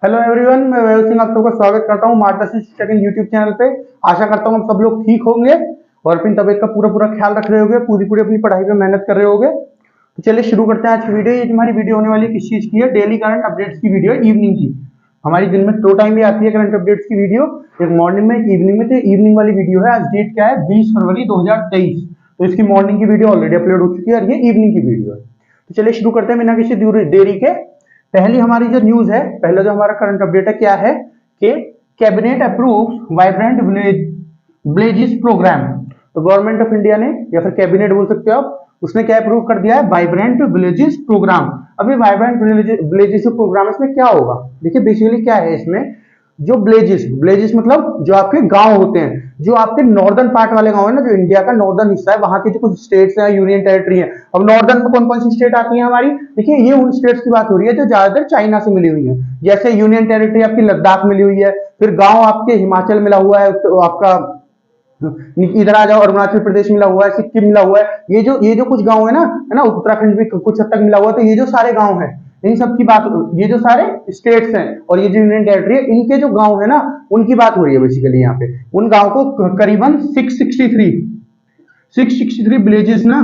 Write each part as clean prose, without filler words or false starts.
Hello everyone, मैं वैभव सिंह आप सबका स्वागत करता हूं मार्गदर्शन शिक्षा के यूट्यूब चैनल पे। आशा करता हूं आप सब लोग ठीक होंगे और अपनी तबीयत का पूरा पूरा ख्याल रख रहे होंगे, पूरी पूरी अपनी पढ़ाई पे मेहनत कर रहे होंगे। तो चलिए शुरू करते हैं आज की वीडियो। ये हमारी वीडियो होने वाली किस चीज की है? डेली करंट अपडेट्स की वीडियो, इवनिंग की। हमारी दिन में 2 टाइम भी आती है करंट अपडेट्स की वीडियो, एक मॉर्निंग में एक इवनिंग में। तो इवनिंग वाली वीडियो है। आज डेट क्या है? 20 फरवरी 2023। तो इसकी मॉर्निंग की वीडियो ऑलरेडी अपलोड हो चुकी है और ये इवनिंग की वीडियो है। तो चलिए शुरू करते हैं बिना किसी देरी के। पहली हमारी जो न्यूज है, पहला जो हमारा करंट अपडेट है क्या है कि cabinet approves vibrant villages programme. तो गवर्नमेंट ऑफ इंडिया ने, या फिर कैबिनेट बोल सकते हो आप, उसने क्या अप्रूव कर दिया है? Vibrant villages programme. अभी वाइब्रेंट विलेजेस प्रोग्राम इसमें क्या होगा? देखिए बेसिकली क्या है इसमें, जो विलेजेस मतलब जो आपके गांव होते हैं, जो आपके नॉर्दर्न पार्ट वाले गांव है ना, जो इंडिया का नॉर्दर्न हिस्सा है, वहां के जो कुछ स्टेट्स हैं, यूनियन टेरिटरी है। अब नॉर्दर्न में कौन कौन सी स्टेट आती है हमारी? देखिए ये उन स्टेट्स की बात हो रही है जो ज्यादातर चाइना से मिली हुई है। जैसे यूनियन टेरिटरी आपकी लद्दाख मिली हुई है, फिर गांव आपके हिमाचल मिला हुआ है, तो आपका इधर आ जाओ अरुणाचल प्रदेश मिला हुआ है, सिक्किम मिला हुआ है। ये जो कुछ गांव है ना, उत्तराखंड भी कुछ हद तक मिला हुआ है। तो ये जो सारे गांव हैं, इन सब की बात, ये जो सारे स्टेट्स हैं और ये जो यूनियन टेरिटरी है, इनके जो गांव है ना, उनकी बात हो रही है बेसिकली यहाँ पे। उन गांव को करीबन 663 विलेजेस ना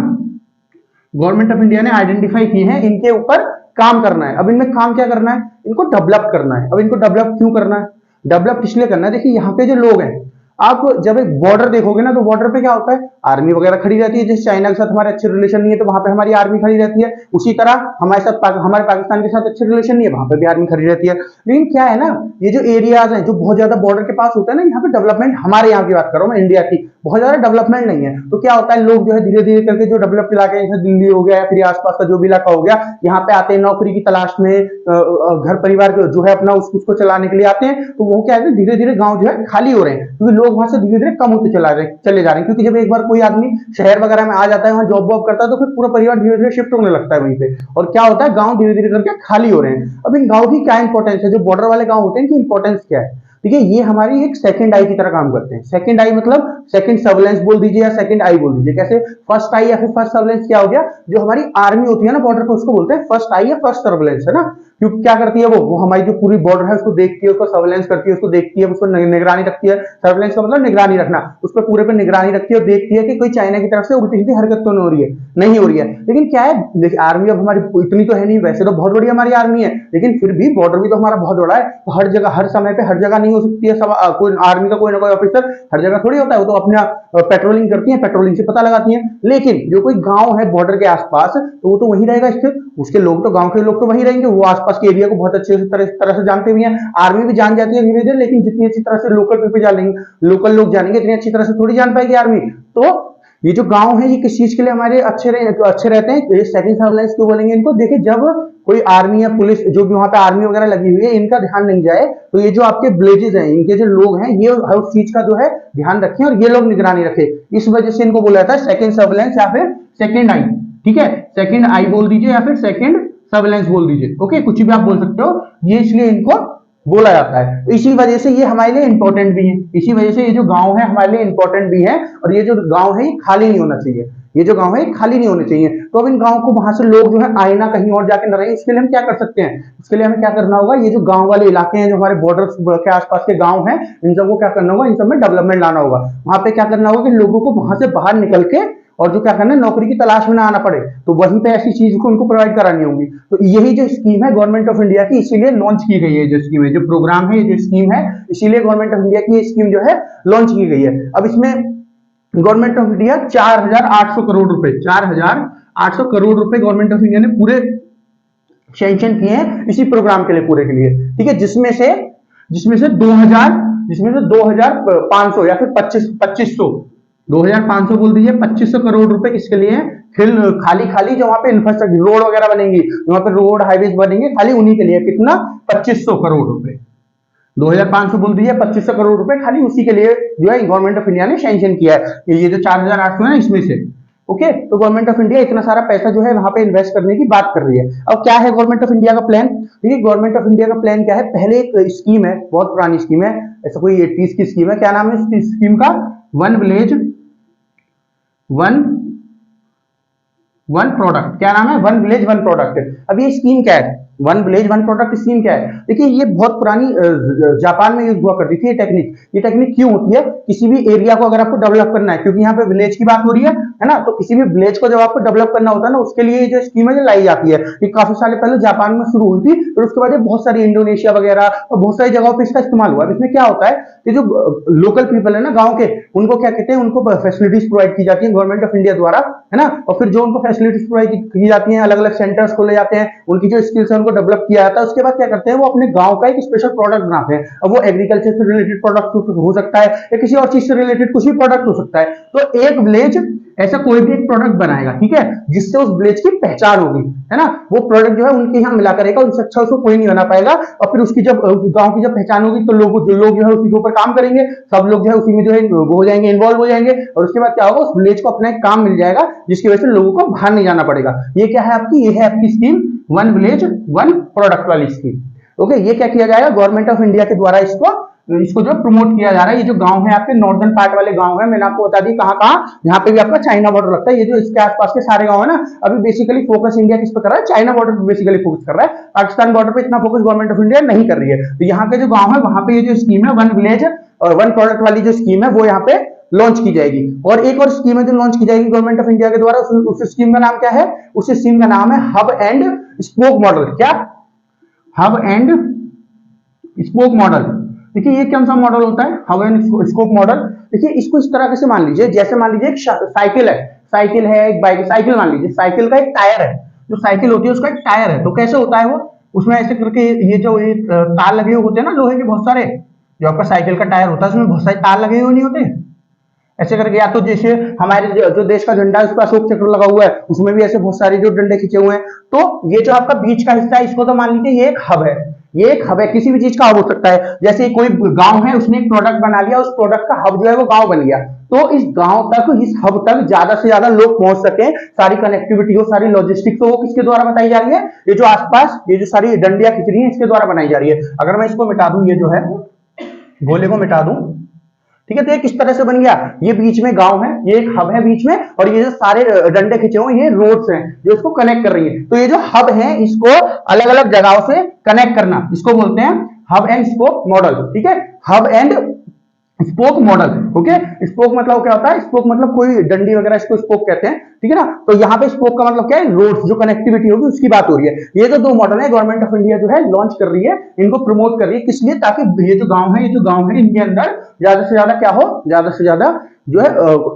गवर्नमेंट ऑफ इंडिया ने आइडेंटिफाई की है। इनके ऊपर काम करना है। अब इनमें काम क्या करना है? इनको डेवलप करना है। अब इनको डेवलप क्यों करना है? डेवलप इसलिए करना है, देखिए यहाँ पे जो लोग हैं, आप जब एक बॉर्डर देखोगे ना, तो बॉर्डर पे क्या होता है? आर्मी वगैरह खड़ी रहती है। जैसे चाइना के साथ हमारे अच्छे रिलेशन नहीं है, तो वहां पे हमारी आर्मी खड़ी रहती है। उसी तरह हमारे पाकिस्तान के साथ अच्छे रिलेशन नहीं है, वहां पे भी आर्मी खड़ी रहती है। लेकिन क्या है ना, ये जो एरियाज हैं जो बहुत ज्यादा बॉर्डर के पास होता है ना, यहाँ पे डेवलपमेंट, हमारे यहाँ की बात कर रहा हूँ मैं, इंडिया की, बहुत ज्यादा डेवलपमेंट नहीं है। तो क्या होता है, लोग जो है धीरे धीरे करके जो डेवलप इलाके, जैसे दिल्ली हो गया या फिर आसपास का जो भी इलाका हो गया, यहाँ पे आते हैं नौकरी की तलाश में, घर परिवार जो है अपना उसको चलाने के लिए आते हैं। तो वो क्या है, धीरे धीरे गांव जो है खाली हो रहे हैं, क्योंकि लोग वहां से धीरे धीरे कम होते चले जा रहे हैं। क्योंकि जब एक बार कोई आदमी शहर वगैरह में आ जाता है, वहां जॉब वॉब करता है, तो फिर पूरा परिवार धीरे धीरे शिफ्ट होने लगता है वहीं पे। और क्या होता है, गांव धीरे धीरे करके खाली हो रहे हैं। अब इन गांव की क्या इंपॉर्टेंस है? जो बॉर्डर वाले गांव होते हैं, इनकी इंपॉर्टेंस क्या है? ठीक है, ये हमारी एक सेकंड आई की तरह काम करते हैं। सेकंड आई मतलब सेकंड सर्वेलेंस बोल दीजिए या सेकंड आई बोल दीजिए। कैसे? फर्स्ट आई या फिर फर्स्ट सर्वेलेंस क्या हो गया? जो हमारी आर्मी होती है ना बॉर्डर पर, उसको बोलते हैं फर्स्ट आई या फर्स्ट सर्वेलेंस, है ना। क्योंकि क्या करती है वो हमारी जो पूरी बॉर्डर है उसको देखती है, उसको सर्वेलेंस करती है, उसको देखती है, उसको निगरानी रखती है। सर्वेलेंस का मतलब निगरानी रखना। उस पर पूरे पे निगरानी रखती है और देखती है कि कोई चाइना की तरफ से उल्टी सीधी हरकत तो नहीं हो रही है। लेकिन क्या है, देखिए आर्मी अब हमारी इतनी तो है नहीं, वैसे तो बहुत बड़ी हमारी आर्मी है, लेकिन फिर भी बॉर्डर भी तो हमारा बहुत बड़ा है। तो हर जगह हर समय पे हर जगह नहीं हो सकती है। सब कोई आर्मी का कोई ना कोई ऑफिसर हर जगह थोड़ी होता है। वो तो अपना पेट्रोलिंग करती है, पेट्रोलिंग से पता लगाती है। लेकिन जो कोई गांव है बॉर्डर के आसपास, तो वो तो वहीं रहेगा स्थित। उसके लोग तो, गांव के लोग तो वहीं रहेंगे, वो आसपास के एरिया को बहुत अच्छे तरह से जानते भी हैं। आर्मी भी जान जाती है धीरे धीरे, लेकिन जितनी अच्छी तरह से लोकल पीपल जानेंगे, लोकल लोग जानेंगे, इतनी अच्छी तरह से थोड़ी जान पाएगी आर्मी। तो ये जो गांव है, ये किस चीज के लिए हमारे अच्छे रहते हैं? सेकंड सर्वेलेंस क्यों बोलेंगे इनको? देखिए जब कोई आर्मी या पुलिस, जो भी वहां पे आर्मी वगैरह लगी हुई है, इनका ध्यान नहीं जाए, तो ये जो आपके विलेजेस हैं, इनके जो लोग हैं, ये हर चीज का जो है ध्यान रखें और ये लोग निगरानी रखें। इस वजह से इनको बोला जाता है सेकंड सर्वेलेंस या फिर सेकंड आई। ठीक है, सेकंड आई बोल दीजिए या फिर सेकंड सर्वेलेंस बोल दीजिए। ओके, कुछ भी आप बोल सकते हो। ये इसलिए इनको बोला जाता है। इसी वजह से ये हमारे लिए इंपॉर्टेंट भी है। इसी वजह से ये जो गांव है हमारे लिए इंपॉर्टेंट भी है। और ये जो गांव है ये खाली नहीं होना चाहिए। ये जो गांव है खाली नहीं होने चाहिए। तो अब इन गांव को वहां से लोग जो है आए ना, कहीं और जाके न रहे, इसके लिए हम क्या कर सकते हैं? उसके लिए हमें क्या करना होगा? ये जो गांव वाले इलाके हैं, जो हमारे बॉर्डर के आसपास के गांव हैं, इन सबको क्या करना होगा? इन सब में डेवलपमेंट लाना होगा। वहां पे क्या करना होगा कि लोगों को वहां से बाहर निकल के, और जो क्या करना है, नौकरी की तलाश में ना आना पड़े, तो वहीं पे ऐसी चीज को उनको प्रोवाइड करानी होगी। तो यही जो स्कीम है गवर्नमेंट ऑफ इंडिया की, इसीलिए लॉन्च की गई है। जो स्कीम है, जो प्रोग्राम है, जो स्कीम है, इसीलिए गवर्नमेंट ऑफ इंडिया की ये स्कीम जो है लॉन्च की गई है। अब इसमें गवर्नमेंट ऑफ इंडिया 4,800 करोड़ रुपए, 4,800 करोड़ रुपए गवर्नमेंट ऑफ इंडिया ने पूरे सैंक्शन किए हैं इसी प्रोग्राम के लिए, पूरे के लिए। ठीक है, जिसमें से 2,500 या फिर 2500, 2,500 बोल दीजिए, 2500 करोड़ रुपए किसके लिए? खाली जो वहां पे इंफ्रास्ट्रक्चर, रोड वगैरह बनेंगी, वहां पे रोड हाईवेज बनेंगे, खाली उन्हीं के लिए। कितना? 2500 करोड़ रुपए। 2,500 बोल दीजिए, 2500 करोड़ रुपए खाली उसी के लिए जो है गवर्नमेंट ऑफ इंडिया ने सैंक्शन किया है। ये जो 4,800 है इसमें से। ओके, तो गवर्नमेंट ऑफ इंडिया इतना सारा पैसा जो है वहां पे इन्वेस्ट करने की बात कर रही है। अब क्या है गवर्नमेंट ऑफ इंडिया का प्लान? ठीक है, गवर्नमेंट ऑफ इंडिया का प्लान क्या है? पहले एक स्कीम है, बहुत पुरानी स्कीम है, ऐसा कोई 80s की स्कीम है। क्या नाम है इस स्कीम का? One village one product. क्या नाम है? One village one product. अब ये स्कीम क्या है? One village one product scheme क्या है? देखिए ये बहुत पुरानी जापान में यूज हुआ करती थी ये टेक्निक। ये टेक्निक क्यों होती है? किसी भी एरिया को अगर आपको डेवलप करना है, क्योंकि यहाँ पे विलेज की बात हो रही है ना, तो किसी भी विलेज को जब आपको डेवलप करना होता है ना, उसके लिए जो स्कीम है लाई जाती है। ये काफी साल पहले जापान में शुरू हुई थी, फिर उसके बाद बहुत सारी इंडोनेशिया वगैरह और बहुत सारी जगहों पर इसका इस्तेमाल हुआ। इसमें क्या होता है कि जो लोकल पीपल है ना गाँव के, उनको क्या कहते हैं, उनको फैसिलिटीज प्रोवाइड की जाती है गवर्नमेंट ऑफ इंडिया द्वारा, है ना। और फिर जो उनको फैसिलिटीज प्रोवाइड की जाती है, अलग अलग सेंटर्स खोले जाते हैं, उनकी जो स्किल्स है उनको डेवलप किया जाता है। उसके बाद क्या करते हैं, वो अपने गांव का एक स्पेशल प्रोडक्ट बनाते हैं। अब वो एग्रीकल्चर से रिलेटेड प्रोडक्ट हो सकता है या किसी और चीज से रिलेटेड कुछ भी प्रोडक्ट हो सकता है। तो एक विलेज ऐसा कोई भी एक प्रोडक्ट बनाएगा, ठीक है, जिससे उस विलेज की पहचान होगी, है ना। वो प्रोडक्ट जो है उनके यहाँ मिला करेगा, उनसे अच्छा उसको कोई नहीं बना पाएगा। और फिर उसकी जब गांव की जब पहचान होगी तो लोग जो है उसी के ऊपर काम करेंगे, सब लोग जो है उसी में जो है वो हो जाएंगे, इन्वॉल्व हो जाएंगे। और उसके बाद क्या होगा, उस विलेज को अपना एक काम मिल जाएगा, जिसकी वजह से लोगों को बाहर नहीं जाना पड़ेगा। ये क्या है आपकी? ये है आपकी scheme one village one product वाली स्कीम। ओके, ये क्या किया जाएगा, गवर्नमेंट ऑफ इंडिया के द्वारा इसको जो प्रमोट किया जा रहा है। ये जो गांव है आपके नॉर्दर्न पार्ट वाले गांव है, मैंने आपको बता दी कहां कहां, यहाँ पे भी आपका चाइना बॉर्डर लगता है। ये जो इसके आसपास के सारे गांव है ना, अभी बेसिकली फोकस इंडिया किस पे कर रहा है? चाइना बॉर्डर पे बेसिकली फोकस कर रहा है। पाकिस्तान बॉर्डर पे इतना फोकस गवर्नमेंट ऑफ इंडिया नहीं कर रही है। तो यहाँ के जो गांव है वहां पे ये जो स्कीम है वन विलेज और वन प्रोडक्ट वाली जो स्कीम है वो यहाँ पे लॉन्च की जाएगी। और एक और स्कीम है जो लॉन्च की जाएगी गवर्नमेंट ऑफ इंडिया के द्वारा, उस स्कीम का नाम क्या है? उस स्कीम का नाम है हब एंड स्पोक मॉडल। क्या? Hub and spoke model. देखिए ये कौन सा मॉडल होता है? Hub and spoke model. देखिए इसको इस तरह से मान लीजिए, जैसे मान लीजिए एक साइकिल है एक बाइक। साइकिल मान लीजिए, साइकिल का एक टायर है, जो साइकिल होती है उसका एक टायर है। तो कैसे होता है वो? उसमें ऐसे करके ये जो तार लगे हुए होते हैं ना लोहे के बहुत सारे, जो आपका साइकिल का टायर होता है उसमें बहुत सारे तार लगे हुए नहीं होते ऐसे करके। या तो जैसे हमारे जो देश का झंडा है उस पर अशोक चक्र लगा हुआ है, उसमें भी ऐसे बहुत सारे जो डंडे खींचे हुए हैं। तो ये जो आपका बीच का हिस्सा है इसको तो मान लीजिए ये एक हब है। ये एक हब है, किसी भी चीज का हब हो सकता है। जैसे कोई गांव है, उसने एक प्रोडक्ट बना लिया, उस प्रोडक्ट का हब जो है वो गांव बन गया। तो इस गांव तक, इस हब तक ज्यादा से ज्यादा लोग पहुंच सके, सारी कनेक्टिविटी हो, सारी लॉजिस्टिक्स हो, वो किसके द्वारा बताई जा रही है? ये जो आसपास ये जो सारी डंडियां खिंच रही है इसके द्वारा बनाई जा रही है। अगर मैं इसको मिटा दूं, ये जो है गोले को मिटा दूं, ठीक है, तो ये किस तरह से बन गया? ये बीच में गांव है, ये एक हब है बीच में, और ये जो सारे डंडे खींचे हुए ये रोड्स हैं जो इसको कनेक्ट कर रही है। तो ये जो हब है इसको अलग अलग जगहों से कनेक्ट करना, इसको बोलते हैं हब एंड स्पोक मॉडल। ठीक है, hub and spoke model. Okay, spoke मतलब क्या होता है? स्पोक मतलब कोई डंडी वगैरह, इसको स्पोक कहते हैं, ठीक है ना। तो यहाँ पे स्पोक का मतलब क्या है? रोड्स, जो कनेक्टिविटी होगी उसकी बात हो रही है। ये जो दो मॉडल है गवर्नमेंट ऑफ इंडिया जो है लॉन्च कर रही है, इनको प्रमोट कर रही है, किस लिए? ताकि ये जो गांव है इनके अंदर ज्यादा से ज्यादा क्या हो, ज्यादा से ज्यादा जो है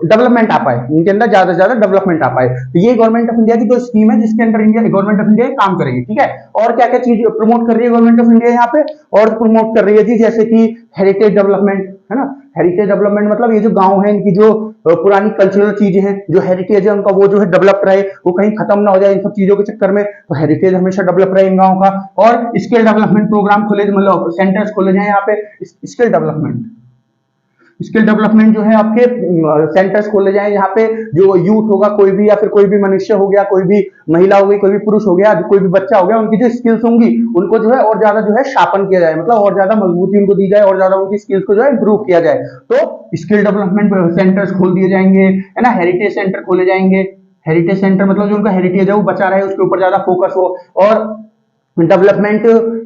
डेवलपमेंट आ पाए, इनके अंदर ज्यादा से ज्यादा डेवलपमेंट आ पाए। तो ये गवर्नमेंट ऑफ इंडिया की जो स्कीम है जिसके अंदर गवर्नमेंट ऑफ इंडिया काम करेगी। ठीक है, और क्या क्या चीज प्रमोट कर रही है गवर्नमेंट ऑफ इंडिया यहाँ पे? और प्रमोट कर रही है जी, जैसे कि हेरिटेज डेवलपमेंट, है ना। हेरिटेज डेवलपमेंट मतलब ये जो गांव है इनकी जो पुरानी कल्चरल चीजें हैं, जो हेरिटेज है उनका, वो जो है डेवलप रहे, वो कहीं खत्म ना हो जाए इन सब चीजों के चक्कर में। तो हेरिटेज हमेशा डेवलप रहे इन गांव का। और स्किल डेवलपमेंट प्रोग्राम खोले, मतलब सेंटर्स खोले जाए यहाँ पे। स्किल डेवलपमेंट जो है आपके सेंटर्स खोले जाए, यहाँ पे जो यूथ होगा कोई भी, या फिर कोई भी मनुष्य हो गया, कोई भी महिला हो गई, कोई भी पुरुष हो गया, कोई भी बच्चा हो गया, उनकी जो स्किल्स होंगी उनको जो है और ज्यादा जो है शार्पन किया जाए, मतलब और ज्यादा मजबूती उनको दी जाए, और ज्यादा उनकी स्किल्स को जो है इंप्रूव किया जाए। तो स्किल डेवलपमेंट सेंटर्स खोल दिए जाएंगे, है ना। हेरिटेज सेंटर खोले जाएंगे। हेरिटेज सेंटर मतलब जो उनका हेरिटेज है वो बचा रहे, उसके ऊपर ज्यादा फोकस हो। और डेवलपमेंट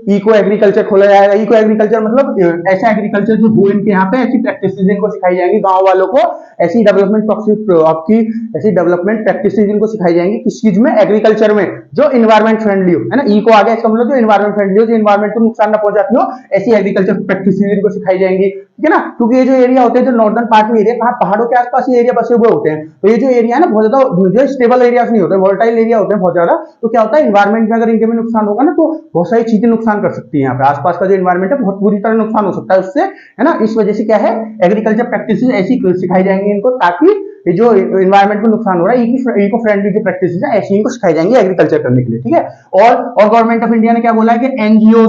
इको एग्रीकल्चर खोला जाएगा। इको एग्रीकल्चर मतलब ऐसा एग्रीकल्चर जो हो इनके यहाँ पे, ऐसी प्रैक्टिसेस इनको सिखाई जाएंगी गांव वालों को, ऐसी डेवलपमेंट आपकी ऐसी डेवलपमेंट प्रैक्टिसेस इनको सिखाई जाएंगी। किस चीज में? एग्रीकल्चर में, जो इन्वायरमेंट फ्रेंडली हो, है ना। इको आ गया इसका मतलब जो इन्वायरमेंट फ्रेंडली हो, जो इन्वायरमेंट को नुकसान ना पहुंचाती हो, ऐसी एग्रीकल्चर प्रैक्टिसेस इनको सिखाई जाएंगी। ठीक है ना, क्योंकि ये जो एरिया होते हैं, जो नॉर्दर्न पार्ट में एरिया, कहाँ पहाड़ों के आसपास ये एरिया बसे हुए होते हैं, तो ये जो एरिया है ना बहुत ज्यादा जो स्टेबल एरियाज नहीं होते, वोलेटाइल एरिया होते हैं बहुत ज्यादा। तो क्या होता है, इन्वायरमेंट में अगर इनके में नुकसान होगा ना, तो बहुत सारी चीजें नुकसान कर सकती है। यहाँ पे आसपास का जो इन्वायरमेंट है बहुत बुरी तरह नुकसान हो सकता है उससे, है ना। इस वजह से क्या है, एग्रीकल्चर प्रैक्टिसेस ऐसी सिखाई जाएंगी इनको, ताकि ये जो इन्वायरमेंट को नुकसान हो रहा है, इको फ्रेंडली जो प्रैक्टिसेस है ऐसी इनको सिखाई जाएंगी एग्रीकल्चर करने के लिए। ठीक है, और गवर्नमेंट ऑफ इंडिया ने क्या बोला है कि एनजीओ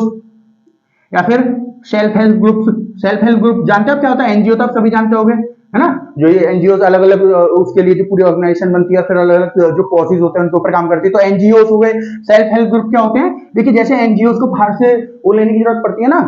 या फिर सेल्फ हेल्प ग्रुप जानते हो क्या होता है? एनजीओ तो आप सभी जानते होंगे, है ना। जो ये एनजीओ अलग अलग उसके लिए जो पूरी ऑर्गेनाइजेशन बनती है, फिर अलग अलग जो कॉजेज होते हैं उनके ऊपर काम करती है। तो एनजीओ हो गए। सेल्फ हेल्प ग्रुप क्या होते हैं? देखिए जैसे एनजीओ को बाहर से वो लेने की जरूरत पड़ती है ना,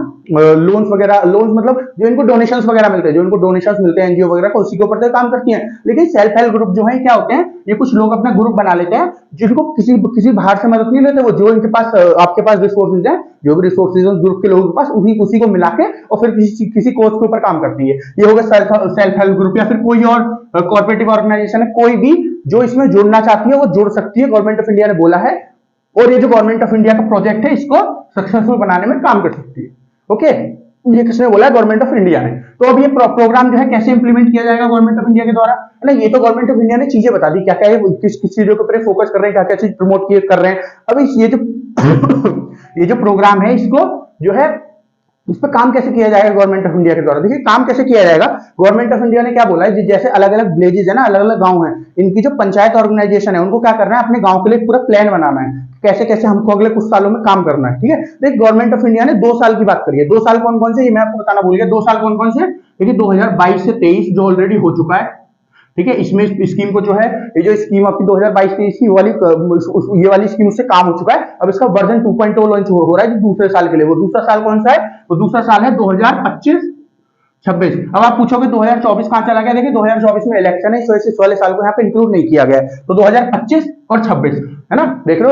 लोन्स वगैरह, लोन्स मतलब जो इनको डोनेशंस वगैरह मिलते हैं, जो इनको डोनेशंस मिलते हैं एनजीओ वगैरह को, उसी के ऊपर तो काम करती हैं। लेकिन सेल्फ हेल्प ग्रुप जो है क्या होते हैं, ये कुछ लोग अपना ग्रुप बना लेते हैं जिनको किसी किसी बाहर से मदद नहीं लेते, वो जो इनके पास आपके पास रिसोर्सेज है, जो भी रिसोर्सेज है ग्रुप के लोगों के पास, उसी को मिला के और फिर किसी कोर्स के ऊपर काम करती है। ये होगा सेल्फ हेल्प ग्रुप, या फिर कोई और कॉर्पोरेटिव ऑर्गेनाइजेशन है, कोई भी जो इसमें जुड़ना चाहती है वो जुड़ सकती है, गवर्नमेंट ऑफ इंडिया ने बोला है। और ये जो गवर्नमेंट ऑफ इंडिया का प्रोजेक्ट है इसको सक्सेसफुल बनाने में काम कर सकती है। ओके, ये किसने बोला? गवर्नमेंट ऑफ इंडिया ने। तो अब ये प्रोग्राम जो है कैसे इंप्लीमेंट किया जाएगा गवर्नमेंट ऑफ इंडिया के द्वारा, है ना? ये तो गवर्नमेंट ऑफ इंडिया ने चीजें बता दी, क्या क्या है, किस किस चीजों के ऊपर फोकस कर रहे हैं, क्या क्या चीज प्रमोट कर रहे हैं। अब ये जो ये जो प्रोग्राम है इसको जो है इस पर काम कैसे किया जाएगा गवर्नमेंट ऑफ इंडिया के द्वारा। देखिए काम कैसे किया जाएगा, गवर्नमेंट ऑफ इंडिया ने क्या बोला है, जैसे अलग अलग विलेजेस है ना, अलग अलग गांव है, इनकी जो पंचायत ऑर्गेनाइजेशन है उनको क्या करना है, अपने गांव के लिए पूरा प्लान बनाना है, कैसे कैसे हमको अगले कुछ सालों में काम करना है। ठीक है, देखिए गवर्नमेंट ऑफ इंडिया ने 2 साल की बात करी है। 2 साल कौन कौन से, ये मैं आपको बताना भूल गया। 2 साल कौन कौन से, देखिए 2022 से 23 जो ऑलरेडी हो चुका है। ठीक है, इसमें स्कीम को जो है, ये जो स्कीम आपकी 2022-23 की ये वाली स्कीम उससे काम हो चुका है। अब इसका वर्जन 2.0 लॉन्च हो रहा है जो दूसरे साल के लिए। वो दूसरा साल कौन सा है, वो दूसरा साल है 2025-26। अब आप पूछोगे 2024 कहां चला गया, देखिए 2024 में इलेक्शन है, इस वजह से इस वाले साल को यहाँ पे इंक्लूड नहीं किया गया है। तो 2025 और 26 है ना, देख लो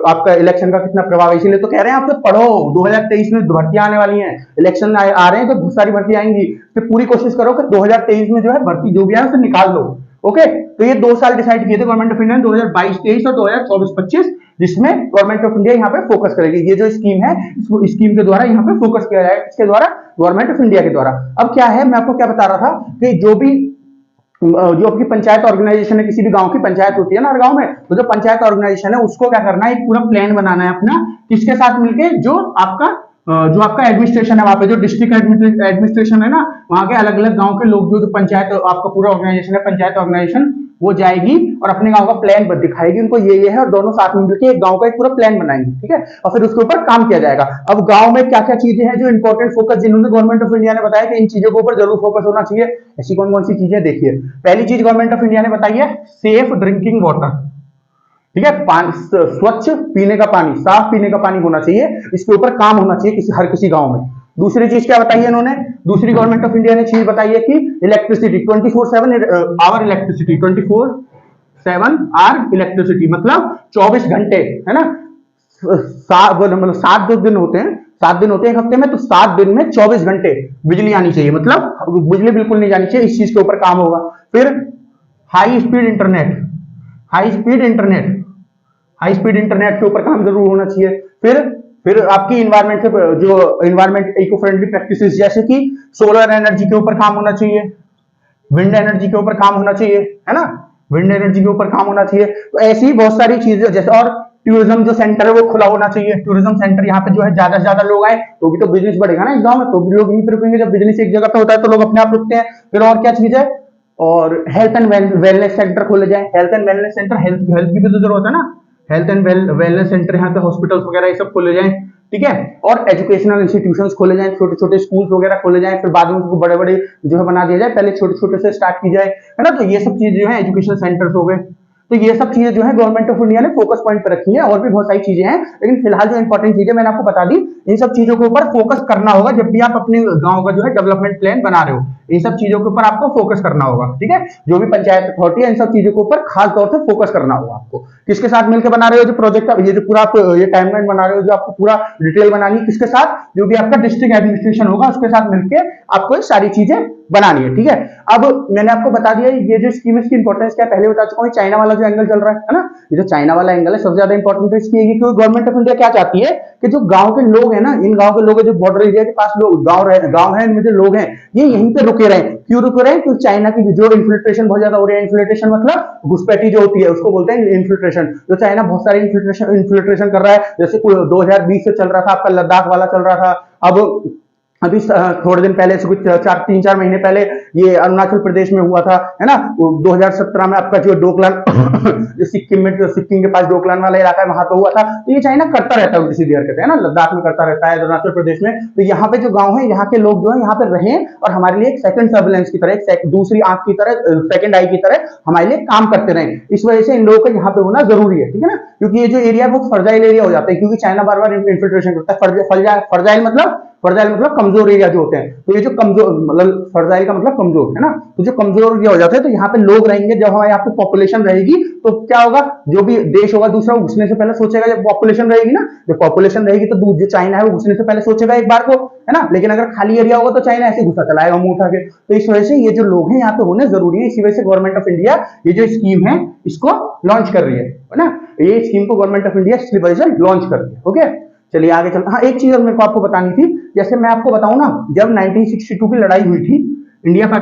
आपका इलेक्शन का कितना प्रभाव है। इसीलिए तो कह रहे हैं आपसे पढ़ो, 2023 में भर्तियां आने वाली हैं, इलेक्शन आ रहे हैं तो बहुत सारी भर्ती आएंगी, तो पूरी कोशिश करो कि 2023 में जो है भर्ती जो भी है उसे निकाल लो। ओके, तो ये 2 साल डिसाइड किए थे गवर्नमेंट ऑफ इंडिया ने, 2022-23 और 2024-25, जिसमें गवर्नमेंट ऑफ इंडिया यहाँ पे फोकस करेगी। ये जो स्कीम है, इसको स्कीम के द्वारा यहाँ पे फोकस किया जाएगा, इसके द्वारा, गवर्नमेंट ऑफ इंडिया के द्वारा। अब क्या है, मैं आपको क्या बता रहा था कि जो आपकी पंचायत ऑर्गेनाइजेशन है, किसी भी गांव की पंचायत होती है ना हर गांव में, तो जो पंचायत ऑर्गेनाइजेशन है उसको क्या करना है, एक पूरा प्लान बनाना है अपना, किसके साथ मिलके, जो आपका एडमिनिस्ट्रेशन है, वहां पे जो डिस्ट्रिक्ट एडमिनिस्ट्रेशन है ना, वहां के अलग अलग गांव के लोग, जो पंचायत आपका पूरा ऑर्गेनाइजेशन है, पंचायत ऑर्गेनाइजेशन, वो जाएगी और अपने गांव का प्लान दिखाएगी उनको, ये है, और दोनों साथ में मिलकर एक गांव का एक पूरा प्लान बनाएंगे। ठीक है, और फिर उसके ऊपर काम किया जाएगा। अब गांव में क्या क्या चीजें हैं जो इंपॉर्टेंट फोकस, जिन्होंने गवर्नमेंट ऑफ इंडिया ने बताया कि इन चीजों के ऊपर जरूर फोकस होना चाहिए, ऐसी कौन कौन सी चीजें, देखिए पहली चीज गवर्नमेंट ऑफ इंडिया ने बताई है सेफ ड्रिंकिंग वाटर। ठीक है, स्वच्छ पीने का पानी, साफ पीने का पानी होना चाहिए, इसके ऊपर काम होना चाहिए हर किसी गांव में। दूसरी चीज क्या बताई है इन्होंने, दूसरी गवर्नमेंट ऑफ इंडिया ने चीज बताई है कि electricity 24/7 hour electricity, 24/7 hour electricity, मतलब 24 घंटे, है ना, 7 दिन होते हैं, 7 दिन होते हैं एक हफ्ते में, तो 7 दिन में 24 घंटे बिजली आनी चाहिए, मतलब बिजली बिल्कुल नहीं जानी चाहिए, इस चीज के ऊपर काम होगा। फिर high speed internet, high speed internet के ऊपर काम जरूर होना चाहिए। फिर आपकी इन्वायरमेंट से जो इन्वायरमेंट इको फ्रेंडली प्रैक्टिसेस, जैसे कि सोलर एनर्जी के ऊपर काम होना चाहिए, विंड एनर्जी के ऊपर काम होना चाहिए, है ना, विंड एनर्जी के ऊपर काम होना चाहिए। तो ऐसी ही बहुत सारी चीजें, जैसे और टूरिज्म जो सेंटर है वो खुला होना चाहिए, टूरिज्म सेंटर, यहाँ पे जो है ज्यादा से ज्यादा लोग आए तो भी तो बिजनेस बढ़ेगा ना इस गांव में, तो भी लोग यहीं पे रुकेंगे। जब बिजनेस एक जगह पे होता है तो लोग अपने आप रुकते हैं। फिर और क्या चीज है, और हेल्थ एंड वेलनेस सेंटर खोले जाए, health and wellness centre, health की भी तो जरूरत है ना, हेल्थ एंड वेलनेस सेंटर, यहाँ पे हॉस्पिटल्स वगैरह ये सब खोले जाए। ठीक है, और एजुकेशनल इंस्टीट्यूशंस खोले जाए, छोटे छोटे स्कूल्स वगैरह खोले जाए, फिर बाद में उसको बड़े बड़े जो है बना दिया जाए, पहले छोटे छोटे से स्टार्ट की जाए, है ना। तो ये सब चीजें जो है एजुकेशन सेंटर्स हो गए, तो ये सब चीजें जो है गवर्नमेंट ऑफ इंडिया ने फोकस पॉइंट पर रखी है। और भी बहुत सारी चीजें हैं, लेकिन फिलहाल जो इंपॉर्टेंट चीजें मैंने आपको बता दी, इन सब चीजों के ऊपर फोकस करना होगा जब भी आप अपने गांव का जो है डेवलपमेंट प्लान बना रहे हो, इन सब चीजों के ऊपर आपको फोकस करना होगा। ठीक है, जो भी पंचायत अथॉरिटी है इन सब चीजों के ऊपर खास तौर से फोकस करना होगा आपको। किसके साथ मिलकर बना रहे हो जो प्रोजेक्ट, ये जो पूरा आप ये टाइमलाइन बना रहे हो, जो आपको पूरा डिटेल बनानी है, किसके साथ, जो भी आपका डिस्ट्रिक्ट एडमिनिस्ट्रेशन होगा उसके साथ मिलकर आपको ये सारी चीजें बनानी है। ठीक है, अब मैंने आपको बता दिया ये जो स्कीम है इसकी इंपॉर्टेंस क्या पहले बता चुका हूं। चाइना वाला जो एंगल चल रहा है ना, ये जो चाइना वाला एंगल है सबसे ज्यादा इंपॉर्टेंट इसकी है, क्योंकि गवर्नमेंट ऑफ इंडिया क्या चाहती है कि जो गांव के लोग हैं ना, इन गांव के लोग जो बॉर्डर एरिया के पास लोग गांव है, इनमें जो लोग हैं ये यहीं पे रुके रहे। क्यों रुके रहे? क्योंकि चाइना की जो इन्फिल्ट्रेशन बहुत ज्यादा हो रही है, इन्फिल्ट्रेशन मतलब घुसपैठी जो होती है उसको बोलते हैं इन्फिल्ट्रेशन। जो चाइना बहुत सारी इन्फिल्ट्रेशन कर रहा है, जैसे 2020 से चल रहा था आपका लद्दाख वाला चल रहा था, अब अभी थोड़े दिन पहले से कुछ 3-4 महीने पहले ये अरुणाचल प्रदेश में हुआ था, है ना, 2017 में आपका जो डोकलाम जो सिक्किम के पास डोकलाम वाला इलाका है वहां पे हुआ था। तो ये चाइना करता रहता है उल्टी सीधी हरकतें, है ना, लद्दाख में करता रहता है, अरुणाचल प्रदेश में। तो यहाँ पे जो गाँव है, यहाँ के लोग जो है यहाँ पे रहें और हमारे लिए एक सेकंड सर्विलेंस की तरह, एक दूसरी आंख की तरह, सेकंड आई की तरह हमारे लिए काम करते रहे। इस वजह से इन लोगों को यहाँ पे होना जरूरी है, ठीक है ना, क्योंकि ये जो एरिया है वो फर्जाइल एरिया हो जाता है, क्योंकि चाइना बार बार इन्फिल्ट्रेशन करता है। फर्जाइल मतलब कमजोर एरिया जो होते हैं। तो ये जो कमजोर मतलब फर्जाइल का मतलब कमजोर, है ना, तो जो कमजोर एरिया हो जाते हैं तो यहाँ पे लोग रहेंगे। जब हमारे यहाँ पे पॉपुलेशन रहेगी तो क्या होगा, जो भी देश होगा दूसरा वो घुसने से पहले सोचेगा। जब पॉपुलेशन रहेगी ना, जब पॉपुलेशन रहेगी तो जो चाइना है वो घुसने से पहले सोचेगा एक बार को, है ना। लेकिन अगर खाली एरिया होगा तो चाइना ऐसे घुसा चलाएगा मुंह उठा के। तो इस वजह से ये जो लोग हैं यहाँ पे होने जरूरी है। इसी वजह से गवर्नमेंट ऑफ इंडिया ये जो स्कीम है इसको लॉन्च कर रही है ना। ये स्कीम को गवर्नमेंट ऑफ इंडिया इस वजह से लॉन्च कर रही है। ओके, चलिए आगे चलते। हाँ, एक चीज और मेरे को आपको बतानी थी। जैसे मैं आपको बताऊं ना, जब 1962 की लड़ाई हुई थी इंडिया और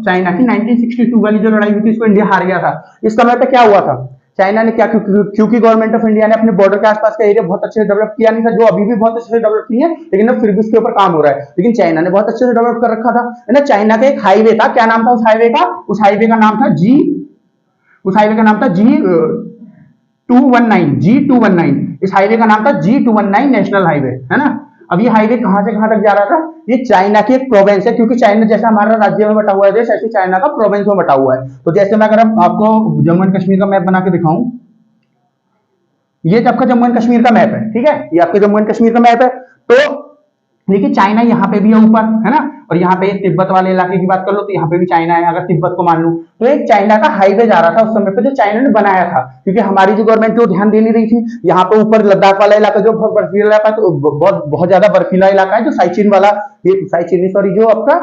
चाइना की, 1962 वाली जो लड़ाई हुई थी इसको इंडिया हार गया था। इस समय पे क्या हुआ था, चाइना ने क्या, क्योंकि गवर्नमेंट ऑफ इंडिया ने अपने बॉर्डर के आसपास का एरिया बहुत अच्छे से डेवलप किया नहीं था, जो अभी भी बहुत अच्छे से डेवलप नहीं है, लेकिन अब फिर भी उसके ऊपर काम हो रहा है। लेकिन चाइना ने बहुत अच्छे से डेवलप कर रखा था, है ना। चाइना का एक हाईवे था, क्या नाम था उस हाईवे का? उस हाईवे का नाम था G219। इस हाईवे का नाम था G219 नेशनल हाईवे, है ना। अब ये हाईवे कहां से कहां तक जा रहा था? ये चाइना की एक प्रोविंस है, क्योंकि चाइना जैसा हमारा राज्य में बटा हुआ है देश, ऐसे चाइना का प्रोविंस में बटा हुआ है। तो जैसे मैं अगर आपको जम्मू एंड कश्मीर का मैप बना के दिखाऊं, ये आपका जम्मू एंड कश्मीर का मैप है, ठीक है, ये आपके जम्मू एंड कश्मीर का मैप है। तो देखिए चाइना यहाँ पे भी है ऊपर, है ना, और यहाँ पे तिब्बत वाले इलाके की बात कर लो तो यहाँ पे भी चाइना है, अगर तिब्बत को मान लूं। तो एक चाइना का हाईवे जा रहा था उस समय पे, जो चाइना ने बनाया था, क्योंकि हमारी जो गवर्नमेंट जो ध्यान दे नहीं रही थी। यहाँ पे ऊपर लद्दाख वाला इलाका जो बहुत बर्फीला इलाका है, तो बहुत ज्यादा बर्फीला इलाका है, जो साइचिन वाला, ये साइचिन सॉरी, जो आपका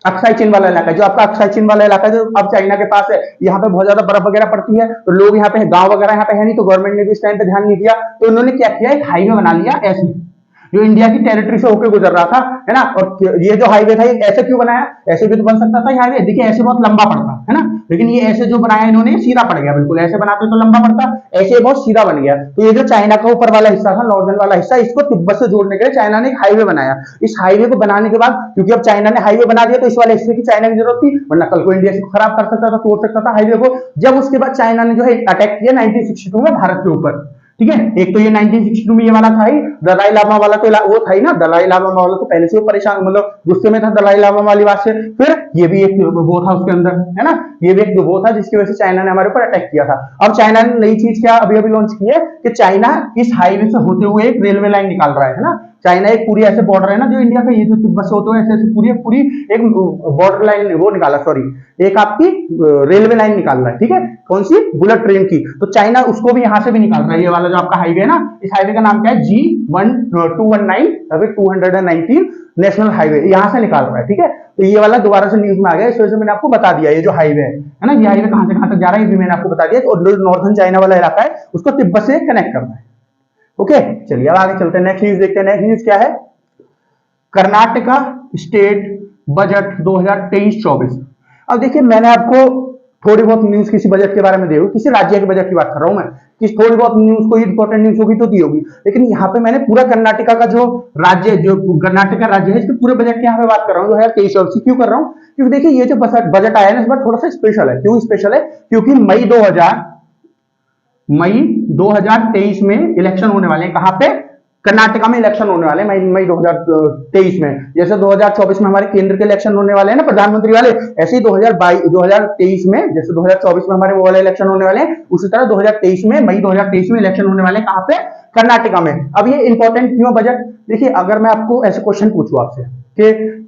अक्साई चीन वाला इलाका है, जो आपका अक्साई चीन वाला इलाका है, जो अब चाइना के पास है, यहाँ पे बहुत ज्यादा बर्फ वगैरह पड़ती है, तो लोग यहाँ पे, गांव वगैरह यहाँ पे है नहीं, तो गवर्नमेंट ने भी इस टाइम पे ध्यान नहीं दिया। तो उन्होंने क्या किया, एक हाईवे बना लिया ऐसे, जो इंडिया की टेरिटरी से होकर गुजर रहा था, है ना। और ये जो हाईवे था ये ऐसे क्यों बनाया? ऐसे भी तो बन सकता था ये हाईवे, देखिए ऐसे बहुत लंबा पड़ता है ना, लेकिन ये ऐसे जो बनाया इन्होंने सीधा पड़ गया, बिल्कुल ऐसे बनाते तो लंबा पड़ता, ऐसे बहुत सीधा बन गया। तो ये जो चाइना का ऊपर वाला हिस्सा था, नॉर्दर्न वाला हिस्सा, इसको तिब्बत से जोड़ने के लिए चाइना ने एक हाईवे बनाया। इस हाईवे को बनाने के बाद, क्योंकि अब चाइना ने हाईवे बना दिया, तो इस वाले हिस्से की चाइना की जरूरत थी, वरना कल को इंडिया से खराब कर सकता था, तोड़ सकता था हाईवे को। जब उसके बाद चाइना ने जो है अटैक किया 1962 में भारत के ऊपर, ठीक है। एक तो ये 1962 में ये वाला था ही, दलाई लामा वाला तो वो था ही ना, दलाई लामा वाला तो पहले से वो परेशान, मतलब गुस्से में था दलाई लामा वाली बात से। फिर ये भी एक वो था उसके अंदर, है ना, ये भी एक वो था जिसकी वजह से चाइना ने हमारे ऊपर अटैक किया था। अब चाइना ने नई चीज क्या अभी अभी लॉन्च की है कि चाइना इस हाईवे से होते हुए एक रेलवे लाइन निकाल रहा है ना। चाइना एक पूरी ऐसे बॉर्डर है ना, जो इंडिया का ये जो तिब्बत से होते हुए ऐसे ऐसे पूरी एक बॉर्डर लाइन वो निकाला, सॉरी, एक आपकी रेलवे लाइन निकाल रहा है, ठीक है, कौन सी? बुलेट ट्रेन की। तो चाइना उसको भी यहां से भी निकाल रहा है, ये वाला जो आपका हाईवे है ना, इस हाईवे का नाम क्या है? G219 नेशनल हाईवे, यहां से निकाल रहा है, ठीक है। तो ये वाला दोबारा से न्यूज में आ गया, इस वजह से मैंने आपको बता दिया ये जो हाईवे है ना, ये हाईवे कहां से कहां तक जा रहा है ये भी मैंने आपको बता दिया। और नॉर्दर्न चाइना वाला इलाका है उसको तिब्बत से कनेक्ट करना है। ओके, चलिए अब आगे चलते हैं, नेक्स्ट न्यूज देखते हैं। नेक्स्ट न्यूज क्या है? Karnataka state budget 2023-24। अब देखिए मैंने आपको थोड़ी बहुत न्यूज किसी बजट के बारे में दी होगी, किसी राज्य के बजट की बात कर रहा हूं मैं, कि थोड़ी बहुत न्यूज, कोई इंपॉर्टेंट न्यूज होगी तो दी होगी, लेकिन यहाँ पे मैंने पूरा कर्नाटका का जो राज्य, जो कर्नाटका राज्य है, इसके पूरे बजट की यहाँ पे बात कर रहा हूँ 2023-24 क्यों कर रहा हूँ? क्योंकि देखिए ये जो बजट आया है ना, इस बार थोड़ा सा स्पेशल है। क्यों स्पेशल है? क्योंकि मई 2023 में इलेक्शन होने वाले हैं। कहां पे? कर्नाटका में इलेक्शन होने वाले हैं मई 2023 में। जैसे 2024 में हमारे केंद्र के इलेक्शन होने वाले हैं ना, प्रधानमंत्री वाले, ऐसे ही 2023 में, जैसे 2024 में हमारे वो वाले इलेक्शन होने वाले हैं, उसी तरह 2023 में, मई 2023 में इलेक्शन होने वाले हैं। कहां पे? कर्नाटका में। अब ये इंपॉर्टेंट क्यों बजट? देखिए अगर मैं आपको ऐसे क्वेश्चन पूछूं आपसे कि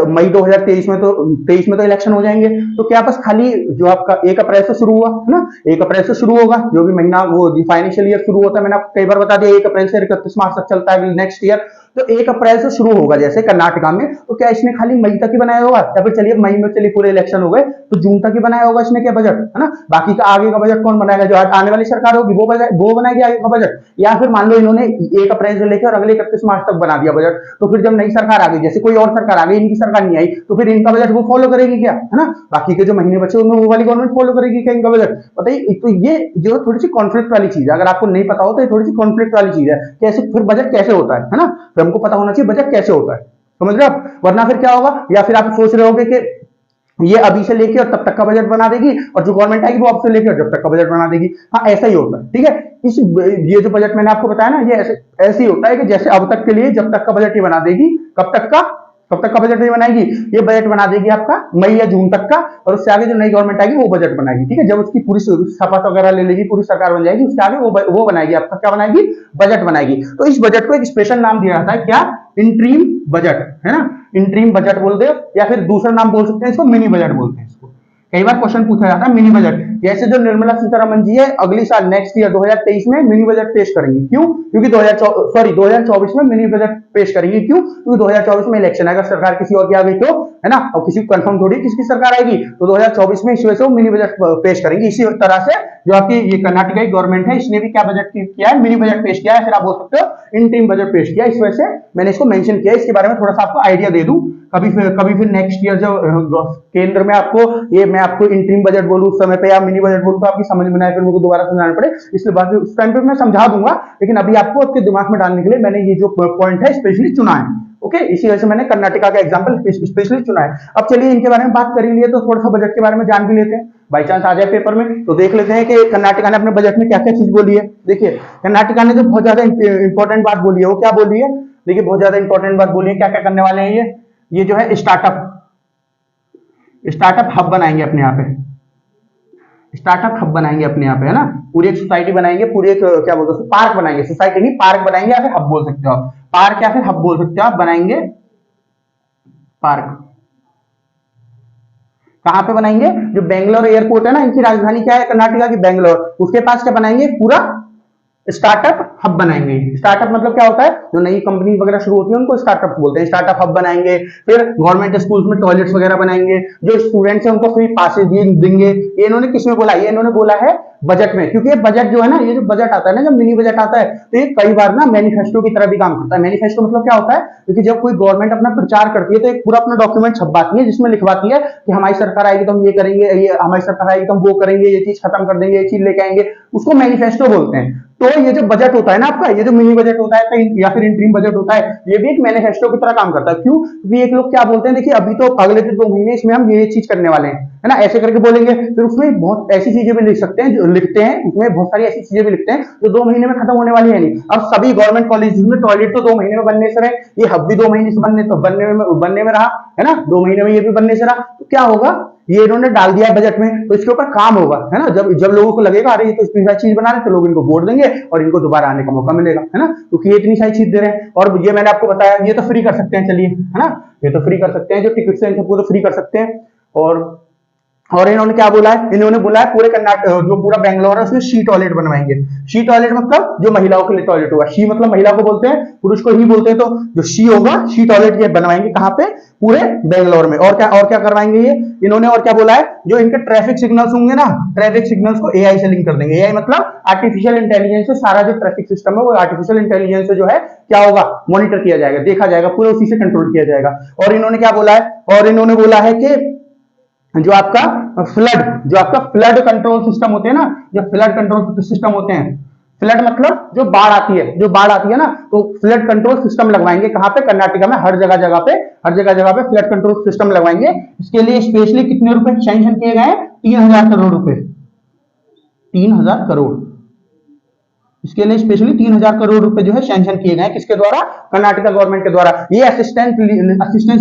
मई 2023 में तो इलेक्शन हो जाएंगे, तो क्या बस खाली जो आपका 1 अप्रैल से शुरू हुआ है ना, 1 अप्रैल से शुरू होगा, जो भी महीना वो फाइनेंशियल ईयर शुरू होता है, मैंने आपको कई बार बता दिया 1 अप्रैल से 31 मार्च तक चलता है नेक्स्ट ईयर। तो 1 अप्रैल से शुरू होगा जैसे कर्नाटका में, तो क्या इसने खाली मई तक ही बनाया होगा, या फिर चलिए मई में चलिए पूरे इलेक्शन हो गए तो जून तक ही बनाया होगा इसने क्या बजट, है ना? बाकी का आगे का बजट कौन बनाएगा? जो आने वाली सरकार होगी वो बनाएगी आगे का बजट। या फिर मान लो इन्होंने 1 अप्रैल से लेकर अगले 31 मार्च तक बना दिया बजट, तो फिर जब नई सरकार आ गई, जैसे कोई और सरकार आ गई, इनकी सरकार नहीं आई, तो फिर इनका बजट वो फॉलो करेगी क्या, है ना? बाकी के जो महीने बचे उनमें वो वाली गवर्नमेंट फॉलो करेगी क्या इनका बजट? बताइए। तो ये जो थोड़ी सी कॉन्फ्लिक्ट वाली चीज है, अगर आपको नहीं पता हो तो ये थोड़ी सी कॉन्फ्लिक्ट वाली चीज है, कैसे फिर बजट कैसे होता है ना? फिर हमको पता होना चाहिए बजट कैसे होता है। समझ रहे हो आप? वरना फिर क्या होगा, या फिर आप सोच रहे होगे कि ये अभी से लेके और तब तक का बजट बना देगी, और जो गवर्नमेंट आएगी वो अब से लेके और जब तक का बजट बना देगी। हाँ, ऐसा ही होता है, ठीक है। इस ये जो बजट मैंने आपको बताया ना, ये ऐसे ही होता है कि जैसे अब तक के लिए जब तक का बजट ये बना देगी, कब तक का बजट नहीं बनाएगी, ये बजट बना देगी आपका मई या जून तक का, और उससे आगे जो नई गवर्नमेंट आएगी वो बजट बनाएगी, ठीक है। जब उसकी पूरी शपथ वगैरह ले लेगी, पूरी सरकार बन जाएगी, उसके आगे वो बनाएगी आपका, क्या बनाएगी, बजट बनाएगी। तो इस बजट को एक स्पेशल नाम दिया जाता है, क्या, इंट्रीम बजट, है ना, इंट्रीम बजट बोल दो, या फिर दूसरा नाम बोल सकते हैं इसको, मिनी बजट बोलते हैं इसको। कई बार क्वेश्चन पूछा जाता है मिनी बजट, जैसे जो निर्मला सीतारमण जी है अगली साल नेक्स्ट ईयर 2023 में मिनी बजट पेश करेंगी। क्यों? क्योंकि 2024 में मिनी बजट पेश करेंगी। क्यों? क्योंकि 2024 में इलेक्शन है, अगर सरकार किसी और की आ गई तो, है ना, और किसी को कंफर्म थोड़ी किसकी सरकार आएगी, तो 2024 में इस वजह से वो मिनी बजट पेश करेंगी। इसी तरह से जो आपकी ये कर्नाटक की गवर्नमेंट है, इसने भी क्या बजट किया है, मिनी बजट पेश किया है, फिर आप बोल सकते हो इंट्रीम बजट पेश किया। इस वजह से मैंने इसको मेंशन किया, इसके बारे में थोड़ा सा आपको आइडिया दे दूं। कभी फिर नेक्स्ट ईयर जो केंद्र में आपको ये मैं आपको इंट्रीम बजट बोलूं उस समय पे, या मिनी बजट बोलूं, तो आपकी समझ में ना आए, फिर मुझे दोबारा समझाना पड़े, इसलिए बाद में उस टाइम पे मैं समझा दूंगा। लेकिन अभी आपको आपके दिमाग में डालने के लिए मैंने ये जो पॉइंट है स्पेशली चुना है, ओके। इसी वजह से मैंने कर्नाटका का एग्जांपल स्पेशली चुना है। अब चलिए इनके बारे में बात कर ही लिए, तो थोड़ा सा बजट के बारे में जान भी लेते हैं, बाई चांस आ जाए पेपर में तो देख लेते हैं कि कर्नाटका ने अपने बजट में क्या क्या चीज बोली है। देखिए, कर्नाटका ने जो बहुत ज्यादा इंपॉर्टेंट बात बोली है वो क्या बोली है, देखिए बहुत ज्यादा इंपॉर्टेंट बात बोली है। क्या क्या करने वाले हैं ये जो है स्टार्टअप हब बनाएंगे अपने यहाँ पे, स्टार्टअप हब बनाएंगे अपने यहाँ पे, है ना। पूरी एक सोसाइटी बनाएंगे, पूरी एक क्या बोलते हैं, पार्क बनाएंगे, सोसाइटी नहीं पार्क बनाएंगे, या फिर हब बोल सकते हो आप, पार्क या फिर हब बोल सकते हो आप, बनाएंगे पार्क। कहां पे बनाएंगे, जो बेंगलोर एयरपोर्ट है ना, इनकी राजधानी क्या है कर्नाटका की, बेंगलोर, उसके पास क्या बनाएंगे, पूरा स्टार्टअप हब बनाएंगे। स्टार्टअप मतलब क्या होता है, जो नई कंपनी वगैरह शुरू होती है उनको स्टार्टअप बोलते हैं। स्टार्टअप हब बनाएंगे, फिर गवर्नमेंट स्कूल्स में टॉयलेट्स वगैरह बनाएंगे, जो स्टूडेंट्स हैं उनको फ्री पासेज देंगे। ये इन्होंने किसमें बोला, ये इन्होंने बोला है बजट में, क्योंकि ये बजट जो है ना, ये जो बजट आता है ना, जब मिनी बजट आता है, तो ये कई बार ना मैनिफेस्टो की तरह भी काम करता है। मैनिफेस्टो मतलब क्या होता है, क्योंकि जब कोई गवर्नमेंट अपना प्रचार करती है तो एक पूरा अपना डॉक्यूमेंट छपवाती है, जिसमें लिखवाती है कि हमारी सरकार आएगी तो हम ये करेंगे, ये हमारी सरकार आएगी तो हम वो करेंगे, ये चीज खत्म कर देंगे, ये चीज लेके आएंगे, उसको मैनिफेस्टो बोलते हैं। तो ये जो बजट होता है ना आपका, ये जो मिनी बजट होता है या फिर इंट्रीम बजट होता है, ये भी एक मैनिफेस्टो की तरह काम करता है। क्यों? क्योंकि एक लोग क्या बोलते हैं, देखिए अभी तो अगले 2 महीने इसमें हम ये चीज करने वाले हैं, है ना, ऐसे करके बोलेंगे। फिर उसमें बहुत ऐसी चीजें भी लिख सकते हैं, जो लिखते हैं उसमें बहुत सारी ऐसी चीजें भी लिखते हैं जो 2 महीने में खत्म होने वाली है नहीं। अब सभी गवर्नमेंट कॉलेज में टॉयलेट तो 2 महीने में बनने से रहे, ये हब भी 2 महीने से बनने में रहा, है ना, 2 महीने में ये भी बनने से रहा। तो क्या होगा, ये इन्होंने डाल दिया बजट में, तो इसके ऊपर काम होगा, है ना। जब लोगों को लगेगा अरे ये तो इतनी सारी चीज बना रहे, तो लोग इनको वोट देंगे और इनको दोबारा आने का मौका मिलेगा, है ना, क्योंकि ये इतनी सारी चीज दे रहे हैं। और ये मैंने आपको बताया, ये तो फ्री कर सकते हैं, चलिए, है ना, ये तो फ्री कर सकते हैं, जो टिकट है इनको तो फ्री कर सकते हैं। और इन्होंने क्या बोला है, इन्होंने बोला है पूरे कर्नाटक जो पूरा बेंगलोर है उसमें शी टॉयलेट बनवाएंगे। शी टॉयलेट मतलब जो महिलाओं के लिए टॉयलेट होगा, शी मतलब महिला को बोलते हैं, पुरुष को ही बोलते हैं, तो जो शी होगा, शी टॉयलेट ये बनवाएंगे कहां पे, पूरे बेंगलोर में। और क्या करवाएंगे ये इन्होंने, और क्या बोला है, जो इनके ट्रैफिक सिग्नल्स होंगे ना, ट्रैफिक सिग्नल्स को एआई से लिंक कर देंगे। एआई मतलब आर्टिफिशियल इंटेलिजेंस से सारा जो ट्रैफिक सिस्टम है वो आर्टिफिशियल इंटेलिजेंस से जो है क्या होगा, मॉनिटर किया जाएगा, देखा जाएगा, पूरे उसी से कंट्रोल किया जाएगा। और इन्होंने क्या बोला है, और इन्होंने बोला है कि जो आपका फ्लड कंट्रोल सिस्टम होते हैं ना, जो फ्लड कंट्रोल सिस्टम होते हैं, फ्लड मतलब जो बाढ़ आती है ना, तो फ्लड कंट्रोल सिस्टम लगवाएंगे कहां पे, कर्नाटका में हर जगह पे फ्लड कंट्रोल सिस्टम लगवाएंगे। इसके लिए स्पेशली कितने रुपए सैंक्शन किए गए हैं, 3000 करोड़ रुपए, 3000 करोड़। इसके लिए स्पेशली 3000 करोड़ रुपए जो है सैंक्शन किए गए, किसके द्वारा, कर्नाटका गवर्नमेंट के द्वारा। ये असिस्टेंस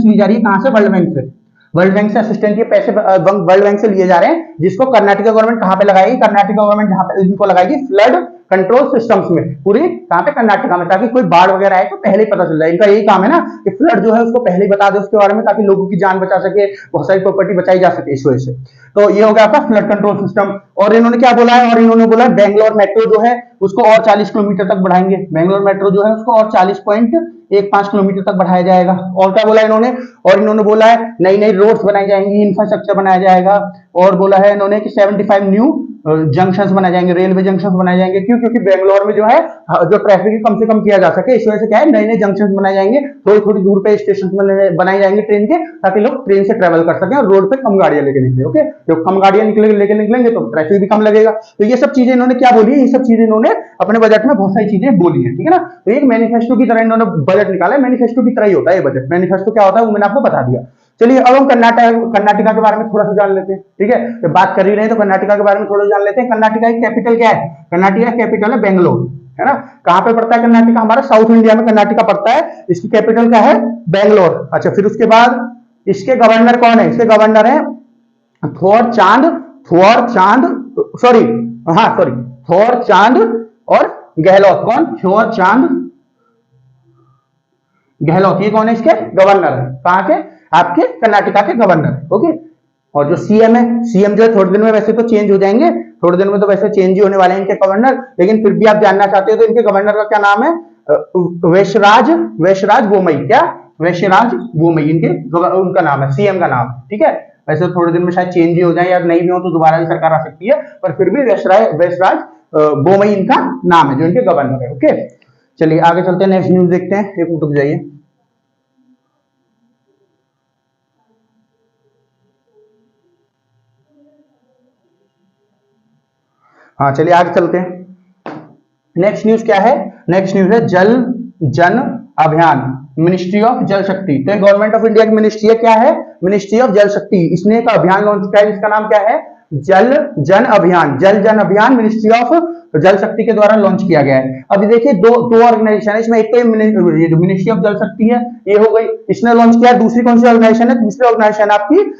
ली जा रही है कहां से, वर्ल्ड बैंक से। वर्ल्ड बैंक से असिस्टेंट के पैसे वर्ल्ड बैंक से लिए जा रहे हैं, जिसको कर्नाटका गवर्नमेंट कहां पे लगाएगी, कर्नाटका गवर्नमेंट जहां पे इनको लगाएगी फ्लड कंट्रोल सिस्टम्स में, पूरी कहां पे, कर्नाटका में, ताकि कोई बाढ़ वगैरह आए तो पहले ही पता चल जाए। इनका यही काम है ना कि फ्लड जो है उसको पहले ही बता दे उसके बारे में, ताकि लोगों की जान बचा सके, बहुत सारी प्रॉपर्टी बचाई जा सके इस वजह से। तो ये हो गया आपका फ्लड कंट्रोल सिस्टम। और इन्होंने क्या बोला है, और इन्होंने बोला बेंगलोर मेट्रो जो है उसको और 40 किलोमीटर तक बढ़ाएंगे। बेंगलोर मेट्रो जो है उसको और 40.15 किलोमीटर तक बढ़ाया जाएगा। और क्या बोला इन्होंने, और इन्होंने बोला है नई रोड्स बनाई जाएंगी, इंफ्रास्ट्रक्चर बनाया जाएगा। और बोला है इन्होंने कि 75 न्यू जंक्शंस बनाए जाएंगे, रेलवे जंक्शंस बनाए जाएंगे। क्यों? क्योंकि बेंगलोर में जो है जो ट्रैफिक कम से कम किया जा सके, इस वजह से क्या है नए नए जंक्शंस बनाए जाएंगे, थोड़ी थोड़ी दूर पे स्टेशन बनाए जाएंगे ट्रेन के, ताकि लोग ट्रेन से ट्रेवल कर सकें और रोड पे कम गाड़ियां लेके निकले। ओके, जब कम गाड़ियां लेके निकलेंगे तो ट्रैफिक भी कम लगेगा। तो ये सब चीजें इन्होंने क्या बोली है, ये सब चीजें इन्होंने अपने बजट में बहुत सारी चीजें बोली है, ठीक है ना। तो एक मैनिफेस्टो की तरह इन्होंने बजट निकाला है, मैनिफेस्टो की तरह ही होता है ये बजट। मैनिफेस्टो क्या होता है वो मैंने आपको बता दिया। चलिए अब हम कर्नाटका के बारे में थोड़ा सा जान लेते हैं, ठीक है। जब बात कर ही रहे हैं तो कर्नाटका के बारे में थोड़ा जान लेते हैं। कर्नाटका की कैपिटल क्या है? कर्नाटका की कैपिटल है बेंगलोर, है ना। कहां पे पड़ता है कर्नाटका? हमारा साउथ इंडिया में कर्नाटका पड़ता है। इसकी कैपिटल क्या है? बेंगलोर। अच्छा, फिर उसके बाद इसके गवर्नर कौन है? इसके गवर्नर है थोर चांद और गहलोत। कौन? थोर चांद गहलोत, ये कौन है? इसके गवर्नर है। कहां के? आपके कर्नाटका के गवर्नर। ओके, और जो सीएम है, सीएम जो है थोड़े दिन में वैसे तो चेंज हो जाएंगे, थोड़े दिन में तो वैसे चेंज ही होने वाले हैं इनके गवर्नर, लेकिन फिर भी आप जानना चाहते हो तो इनके गवर्नर का क्या नाम है? वैशराज बोमई। क्या? वैशराज बोमई इनके उनका नाम है, सीएम का नाम, ठीक है। वैसे थोड़े दिन में शायद चेंज ही हो जाए या नहीं भी हो तो दोबारा भी सरकार आ सकती है, पर फिर भी वैशराज बोमई इनका नाम है जो इनके गवर्नर है। ओके, चलिए आगे चलते हैं, नेक्स्ट न्यूज देखते हैं। एक मिनट रुक जाइए। हाँ चलिए आगे चलते हैं। नेक्स्ट न्यूज क्या है? नेक्स्ट न्यूज है जल जन अभियान, मिनिस्ट्री ऑफ जल शक्ति। तो गवर्नमेंट ऑफ इंडिया की मिनिस्ट्री है, क्या है? मिनिस्ट्री ऑफ जल शक्ति। इसने एक अभियान लॉन्च किया है जिसका नाम क्या है? जल जन अभियान। जल जन अभियान मिनिस्ट्री ऑफ जल शक्ति के द्वारा लॉन्च किया गया है। अभी देखिए दो ऑर्गेनाइजेशन है इसमें, एक तो मिनिस्ट्री ऑफ जल शक्ति है, ये हो गई, इसने लॉन्च किया। दूसरी कौन सी ऑर्गेनाइजेशन है? दूसरी ऑर्गेनाइजेशन आपकी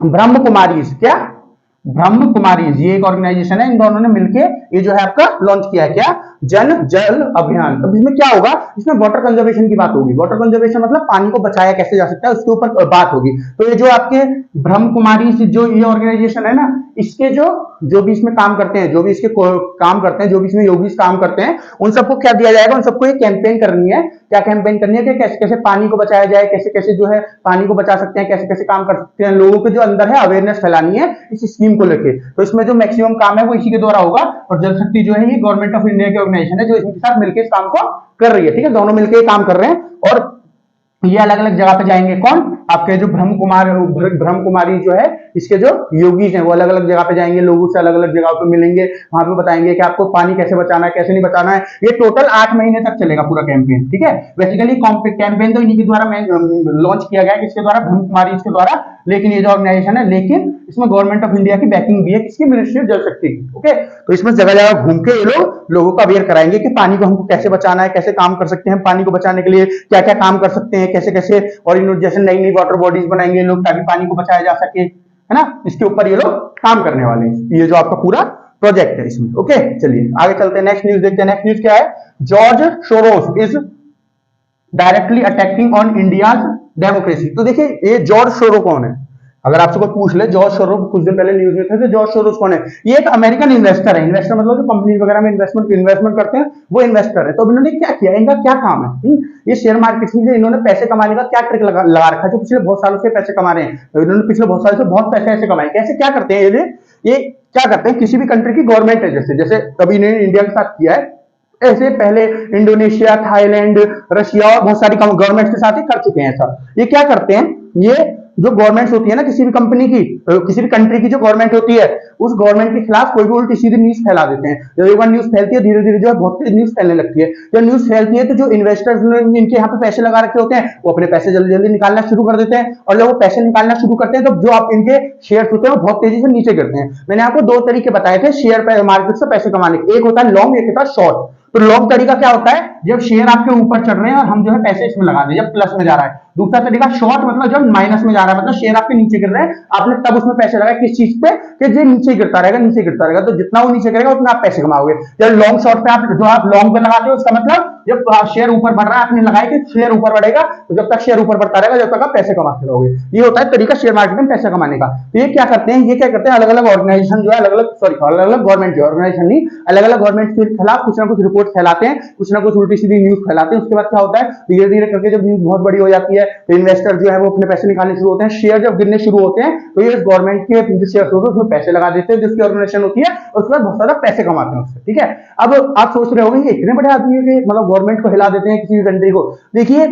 ब्रह्म कुमारी। क्या? ब्रह्म कुमारीज, ये एक ऑर्गेनाइजेशन है, इन दोनों ने मिलके ये जो है आपका लॉन्च किया है। क्या? जन जल अभियान। अब इसमें क्या होगा? इसमें वाटर कंजर्वेशन की बात होगी। वाटर कंजर्वेशन मतलब पानी को बचाया कैसे जा सकता है उसके ऊपर बात होगी। तो ये जो आपके ब्रह्म कुमारी जो ये ऑर्गेनाइजेशन है ना, इसके जो भी इसमें काम करते हैं, जो भी इसके काम करते हैं, जो भी इसमें योगीज काम करते हैं, उन सबको क्या दिया जाएगा? उन सबको एक कैंपेन करनी है। क्या कैंपेन करनी है? कि कैसे कैसे पानी को बचाया जाए, कैसे कैसे जो है पानी को बचा सकते हैं, कैसे कैसे काम कर सकते हैं, लोगों के जो अंदर है अवेयरनेस फैलानी है इस स्कीम को लेके। तो इसमें जो मैक्सिमम काम है वो इसी के द्वारा होगा। और जल शक्ति जो है ये गवर्नमेंट ऑफ इंडिया की ऑर्गेनाइजेशन है जो इनके साथ मिलकर इस काम को कर रही है, ठीक है। दोनों मिलकर काम कर रहे हैं और ये अलग अलग जगह पे जाएंगे। कौन? आपके जो ब्रह्म कुमारी जो है, इसके जो योगीज हैं वो अलग अलग जगह पे जाएंगे, लोगों से अलग अलग जगह पे मिलेंगे, वहां पे बताएंगे कि आपको पानी कैसे बचाना है, कैसे नहीं बचाना है। ये टोटल 8 महीने तक चलेगा पूरा कैंपेन, ठीक है। बेसिकली कैंपेन तो इन्हीं के द्वारा लॉन्च किया गया है, किसके द्वारा? ब्रह्म कुमारी इसके द्वारा। लेकिन ये जो ऑर्गेनाइजेशन है, लेकिन इसमें गवर्नमेंट ऑफ इंडिया की बैकिंग भी है, किसकी? मिनिस्ट्री ऑफ जल शक्ति की। ओके, तो इसमें जगह जगह घूम के ये लोगों का अवेयर कराएंगे कि पानी को हमको कैसे बचाना है, कैसे काम कर सकते हैं, पानी को बचाने के लिए क्या क्या काम कर सकते हैं, कैसे कैसे, और जैसे नई नई वाटर बॉडीज बनाएंगे लोग ताकि पानी को बचाया जा सके, है ना। इसके ऊपर ये लोग काम करने वाले हैं, ये जो आपका पूरा प्रोजेक्ट है इसमें। ओके, चलिए आगे चलते हैं, नेक्स्ट न्यूज देखते हैं। नेक्स्ट न्यूज क्या है? George Soros is directly attacking on India democracy. तो देखिए ये जॉर्ज सोरोस कौन है? अगर आपसे कोई पूछ ले जॉर्ज सोरोस, कुछ दिन पहले न्यूज में थे, तो जॉर्ज सोरोस कौन है? ये एक अमेरिकन इन्वेस्टर है। इन्वेस्टर मतलब जो कंपनी वगैरह में इन्वेस्टमेंट करते हैं वो इन्वेस्टर है। तो इन्होंने क्या किया? इनका क्या काम है? ये शेयर मार्केट में इन्होंने पैसे कमाने का क्या ट्रिक लगा रखा है, जो पिछले बहुत सालों से पैसे कमा रहे हैं। इन्होंने पिछले बहुत सालों से बहुत पैसे ऐसे कमाए। कैसे? क्या करते हैं ये क्या करते हैं? किसी भी कंट्री की गवर्नमेंट है, जैसे कभी इन्होंने इंडिया के साथ किया है, ऐसे पहले इंडोनेशिया, थाईलैंड, रशिया और बहुत सारी गवर्नमेंट के साथ ही कर चुके हैं ऐसा। ये क्या करते हैं? ये जो गवर्नमेंट्स होती है ना किसी भी कंपनी की, किसी भी कंट्री की जो गवर्नमेंट होती है, उस गवर्नमेंट के खिलाफ कोई भी उल्टी सीधी न्यूज फैला देते हैं। जब एक बार न्यूज फैलती है, धीरे धीरे जो है बहुत तेज न्यूज फैलने लगती है। जब न्यूज फैलती है तो जो इन्वेस्टर्स इनके यहाँ पे पैसे लगा रखे होते हैं वो अपने पैसे जल्दी जल्दी निकालना शुरू कर देते हैं। और जब वो पैसे निकालना शुरू करते हैं तो जो आप इनके शेयर होते हैं वो बहुत तेजी से नीचे गिरते हैं। मैंने आपको 2 तरीके बताए थे शेयर मार्केट से पैसे कमाने के, एक होता है लॉन्ग, एक होता है शॉर्ट। तो लॉन्ग तरीका क्या होता है? जब शेयर आपके ऊपर चढ़ रहे हैं और हम जो है पैसे इसमें लगा दें, जब प्लस में जा रहा है। दूसरा तरीका शॉर्ट, मतलब जब माइनस में जा रहा है, मतलब शेयर आपके नीचे गिर रहे हैं, आपने तब उसमें पैसे लगाए किस चीज पे? कि जो नीचे गिरता रहेगा, नीचे गिरता रहेगा, तो जितना वो नीचे गिरेगा उतना आप पैसे कमाओगे। जब लॉन्ग शॉर्ट पे आप लॉन्ग पे लगाते हो, उसका मतलब जब शेयर ऊपर बढ़ रहा है, आपने लगाया कि शेयर ऊपर बढ़ेगा, तो जब तक शेयर ऊपर बढ़ता रहेगा जब तक आप पैसे कमाते रहोगे। ये होता है तरीका शेयर मार्केट में पैसा कमाने का। तो ये क्या करते हैं? अलग अलग ऑर्गेनाइजेशन जो है, अलग अलग गवर्नमेंट जो ऑर्गेनाइजेशन नहीं, अलग अलग गवर्नमेंट के खिलाफ कुछ ना कुछ रिपोर्ट रिपोर्ट फैलाते हैं, कुछ ना कुछ उल्टी सीधी न्यूज फैलाते हैं। उसके बाद क्या होता है, धीरे धीरे करके जब न्यूज बहुत बड़ी हो जाती है तो इन्वेस्टर जो है वो अपने पैसे निकालने शुरू होते हैं, शेयर जब गिरने शुरू होते हैं तो ये गवर्नमेंट के जो शेयर होते हैं उसमें पैसे लगा देते हैं, जिसकी ऑर्गेनाइजेशन होती है, और उसके बाद बहुत सारा पैसे कमाते हैं उससे। ठीक है, अब आप सोच रहे होंगे इतने बड़े आदमी है कि मतलब गवर्नमेंट को हिला देते हैं किसी भी कंट्री को। देखिए,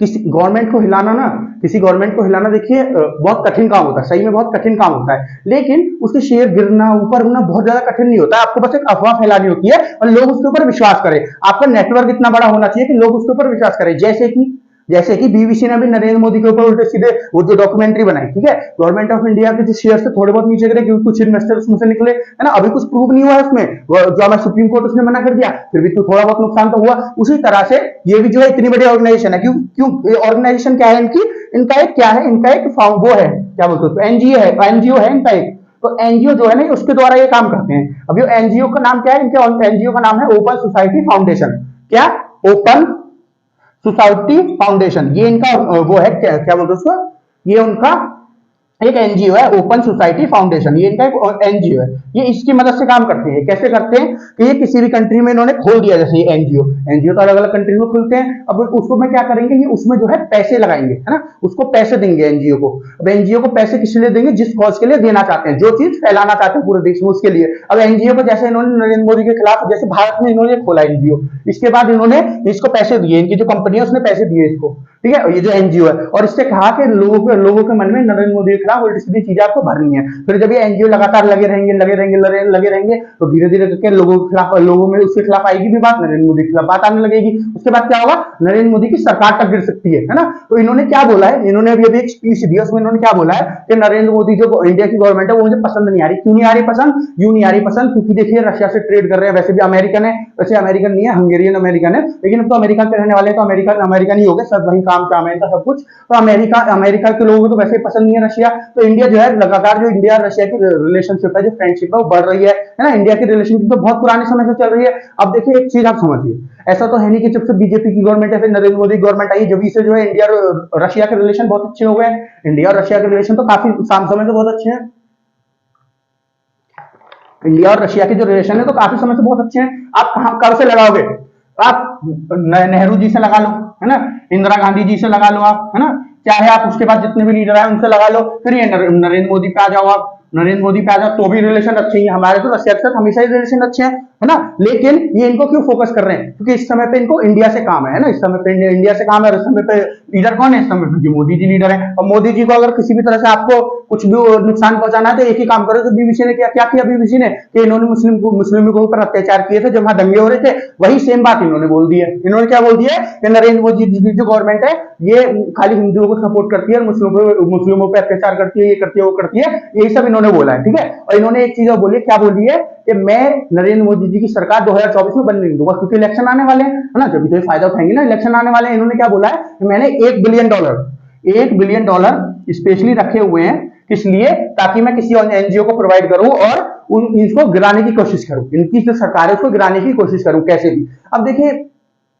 किसी गवर्नमेंट को हिलाना ना, किसी गवर्नमेंट को हिलाना देखिए बहुत कठिन काम होता है, सही में बहुत कठिन काम होता है, लेकिन उसके शेयर गिरना, ऊपर होना बहुत ज्यादा कठिन नहीं होता है। आपको बस एक अफवाह फैलानी होती है और लोग उसके ऊपर विश्वास करें। आपका नेटवर्क इतना बड़ा होना चाहिए कि लोग उसके ऊपर विश्वास करें। जैसे कि बीबीसी ने भी नरेंद्र मोदी के ऊपर उल्टे सीधे वो जो डॉक्यूमेंट्री बनाई, ठीक है, गवर्नमेंट ऑफ इंडिया के जो शेयर से थोड़े बहुत नीचे गिरे क्योंकि कुछ इन्वेस्टर उसमें से निकले, है ना, अभी कुछ प्रूव नहीं हुआ है उसमें, जो हमारा सुप्रीम कोर्ट उसने मना कर दिया, फिर भी तो थोड़ा बहुत नुकसान तो हुआ। उसी तरह से ये भी जो है इतनी बड़ी ऑर्गेनाइजेशन है, क्यों ऑर्गेनाइजेशन क्या है इनका एक क्या है, इनका एक वो है, क्या बोलते हैं, एनजीओ है इनका एक। तो एनजीओ जो है ना उसके द्वारा ये काम करते हैं। अब ये एनजीओ का नाम क्या है, इनके एनजीओ का नाम है ओपन सोसाइटी फाउंडेशन। क्या? ओपन सोसाइटी फाउंडेशन, ये इनका वो है, क्या बोलते हैं उसको, ये उनका एक एनजीओ है, ओपन सोसाइटी फाउंडेशन, ये इनका एक एनजीओ है। ये इसकी मदद से काम करते हैं। कैसे करते हैं कि ये किसी भी कंट्री में इन्होंने खोल दिया, जैसे ये एनजीओ तो अलग अलग कंट्री में खुलते हैं। अब उसको में क्या करेंगे, ये उसमें जो है पैसे लगाएंगे, है ना, उसको पैसे देंगे एनजीओ को। अब एनजीओ को पैसे किस लिए देंगे, जिस कॉज के लिए देना चाहते हैं, जो चीज फैलाना चाहते हैं पूरे देश में, उसके लिए। अब एनजीओ को जैसे इन्होंने नरेंद्र मोदी के खिलाफ, जैसे भारत में इन्होंने खोला एनजीओ, इसके बाद इन्होंने इसको पैसे दिए, इनकी जो कंपनी है उसने पैसे दिए इसको, ठीक है, ये जो एनजीओ है, और इससे कहा कि लोगों के मन में नरेंद्र मोदी के खिलाफ उल्टी सीधी चीजें आपको भरनी है। फिर जब ये एनजीओ लगातार लगे रहेंगे तो धीरे धीरे करके लोगों में उसके खिलाफ आएगी भी बात, नरेंद्र मोदी के खिलाफ बात आने लगेगी। उसके बाद क्या होगा, नरेंद्र मोदी की सरकार तक गिर सकती है ना। तो इन्होंने क्या बोला है, इन्होंने अभी एक स्पीच दिया, उसमें इन्होंने क्या बोला है कि नरेंद्र मोदी जो इंडिया की गवर्नमेंट है वो मुझे पसंद नहीं आ रही। क्यों नहीं आ रही पसंद? यूं नहीं आ रही पसंद क्योंकि देखिए रशिया से ट्रेड कर रहे हैं, वैसे भी अमेरिकन है, वैसे अमेरिकन नहीं है, हंगेरियन अमेरिकन है, लेकिन अब तो अमेरिका के रहने वाले तो अमेरिकन ही हो गए, सब वही काम है इनका सब कुछ। तो अमेरिका के लोगों को तो वैसे पसंद नहीं है रशिया। तो इंडिया जो है लगातार जो इंडिया रशिया की रिलेशनशिप है, जो फ्रेंडशिप है वो बढ़ रही है ना। इंडिया की रिलेशनशिप तो बहुत पुराने समय से चल रही है। अब देखिए एक चीज आप समझिए, ऐसा तो है नहीं कि जब से बीजेपी की गवर्नमेंट है फिर नरेंद्र मोदी गवर्नमेंट आई जब से जो है इंडिया और रशिया के रिलेशन बहुत अच्छे हो गए। इंडिया और रशिया के रिलेशन तो काफी समय से बहुत अच्छे हैं। इंडिया और रशिया के जो रिलेशन है तो काफी समय से बहुत अच्छे हैं। आप कब से लगाओगे? आप नेहरू जी से लगा लो, है ना, इंदिरा गांधी जी से लगा लो आप, है ना, चाहे आप उसके बाद जितने भी लीडर आए उनसे लगा लो, फिर ये नरेंद्र मोदी पे आ जाओ आप, नरेंद्र मोदी पे आ जाओ तो भी रिलेशन अच्छे हैं। हमारे तो रशिया के साथ हमेशा ही रिलेशन अच्छे हैं, है ना। लेकिन ये इनको क्यों फोकस कर रहे हैं? क्योंकि इस समय पे इनको इंडिया से काम है ना, इस समय पे इंडिया से काम है। और इस समय पे लीडर कौन है? इस समय पे मोदी जी लीडर है। और मोदी जी को अगर किसी भी तरह से आपको कुछ भी नुकसान पहुंचाना है तो एक ही काम करो। तो बीबीसी ने क्या किया बीबीसी ने, कि इन्होंने मुस्लिमों के ऊपर अत्याचार किए थे जब वहां दंगे हो रहे थे, वही सेम बात इन्होंने बोल दी है। इन्होंने क्या बोल दिया कि नरेंद्र मोदी जी की जो गवर्नमेंट है ये खाली हिंदुओं को सपोर्ट करती है, मुस्लिमों पे अत्याचार करती है, ये करती है वो करती है, यही सब इन्होंने बोला है, ठीक है। और इन्होंने एक चीज और बोली, क्या बोली है कि मैं नरेंद्र मोदी जी की सरकार 2024 में बनने नहीं दूंगा, क्योंकि इलेक्शन आने वाले हैं, है ना, जब तो फायदा उठाएंगे ना, इलेक्शन आने वाले हैं। इन्होंने क्या बोला है कि मैंने $1 बिलियन स्पेशली रखे हुए हैं, किस लिए? ताकि मैं किसी एनजीओ को प्रोवाइड करूं और इसको गिराने की कोशिश करूं, इनकी जो सरकार है उसको गिराने की कोशिश करूं कैसे भी। अब देखिए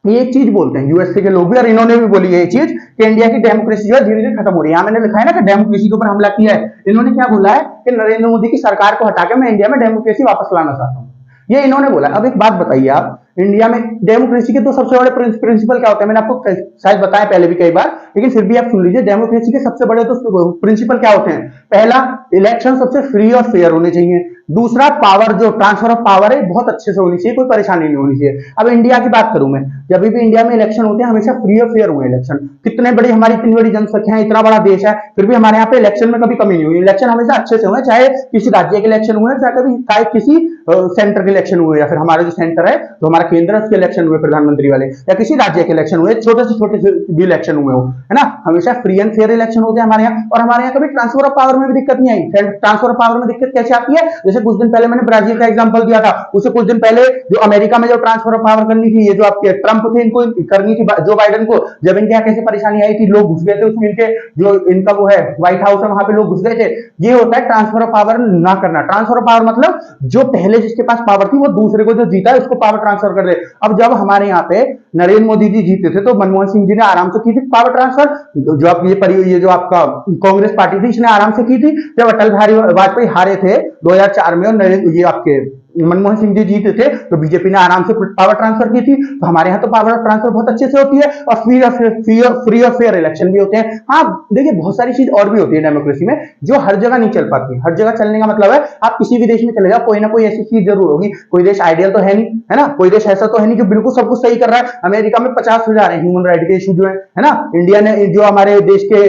ये एक चीज बोलते हैं यूएसए के लोग भी, और इन्होंने भी बोली है ये चीज कि इंडिया की डेमोक्रेसी जो है धीरे धीरे खत्म हो रही है। यहाँ मैंने लिखा है ना कि डेमोक्रेसी के ऊपर हमला किया है। इन्होंने क्या बोला है कि नरेंद्र मोदी की सरकार को हटाकर मैं इंडिया में डेमोक्रेसी वापस लाना चाहता हूँ, ये इन्होंने बोला। अब एक बात बताइए आप, इंडिया में डेमोक्रेसी के तो सबसे बड़े प्रिंसिपल क्या होते हैं? मैंने आपको शायद बताया पहले भी कई बार, लेकिन फिर भी आप सुन लीजिए। डेमोक्रेसी के सबसे बड़े तो प्रिंसिपल क्या होते हैं? पहला, इलेक्शन सबसे फ्री और फेयर होने चाहिए। दूसरा, पावर जो ट्रांसफर ऑफ पावर है बहुत अच्छे से होनी चाहिए, कोई परेशानी नहीं होनी चाहिए। अब इंडिया की बात करूं मैं, जब भी इंडिया में इलेक्शन होते हैं हमेशा फ्री और फेयर हुए इलेक्शन। कितने बड़ी हमारी इतनी बड़ी जनसंख्या है, इतना बड़ा देश है, फिर भी हमारे यहाँ पे इलेक्शन में कभी कमी नहीं हुई। इलेक्शन हमेशा अच्छे से हुए, चाहे किसी राज्य के इलेक्शन हुए, चाहे किसी सेंटर के इलेक्शन हुए, या फिर हमारा जो सेंटर है जो हमारा केंद्र है उसके इलेक्शन हुए प्रधानमंट्री वाले, या किसी राज्य के इलेक्शन हुए, छोटे से भी इलेक्शन हुए हो, है ना, हमेशा फ्री एंड फेयर इलेक्शन होते हैं हमारे यहाँ। और हमारे यहाँ कभी ट्रांसफर ऑफ पावर में भी दिक्कत नहीं आई। ट्रांसफर ऑफ पावर में दिक्कत कैसे आती है? जैसे कुछ दिन पहले मैंने ब्राजील का एग्जांपल दिया था, उससे कुछ दिन पहले जो अमेरिका में जो ट्रांसफर ऑफ पावर करनी थी, ये जो आपके ट्रंप थे इनको करनी थी जो बाइडेन को, जब इनके यहाँ कैसे परेशानी आई थी, लोग घुस गए थे उसमें, इनके जो इनका वो है व्हाइट हाउस है वहां पे लोग घुस गए थे। ये होता है ट्रांसफर ऑफ पावर ना करना। ट्रांसफर ऑफ पावर मतलब जो पहले जिसके पास पावर थी वो दूसरे को जो जीता है उसको पावर ट्रांसफर कर दे। अब जब हमारे यहाँ पे नरेंद्र मोदी जी जीते थे तो मनमोहन सिंह जी ने आराम से की थी पावर ट्रांसफर, जो आप ये जो आपका कांग्रेस पार्टी थी इसने आराम से की थी। जब अटल बिहारी वाजपेयी हारे थे 2004 में और ये आपके मनमोहन सिंह जी जीते थे तो बीजेपी ने आराम से पावर ट्रांसफर की थी। तो हमारे यहाँ तो पावर ट्रांसफर बहुत अच्छे से होती है और फ्री और फेयर इलेक्शन भी होते हैं। हाँ देखिए बहुत सारी चीज और भी होती है डेमोक्रेसी में जो हर जगह नहीं चल पाती। हर जगह चलने का मतलब है आप किसी भी देश में चले जाओ कोई ना कोई ऐसी चीज जरूर होगी। कोई देश आइडियल तो है नहीं, है ना, कोई देश ऐसा तो है नहीं जो बिल्कुल सब कुछ सही कर रहा है। अमेरिका में 50,000 है ह्यूमन राइट के इशू जो है ना। इंडिया ने जो हमारे देश के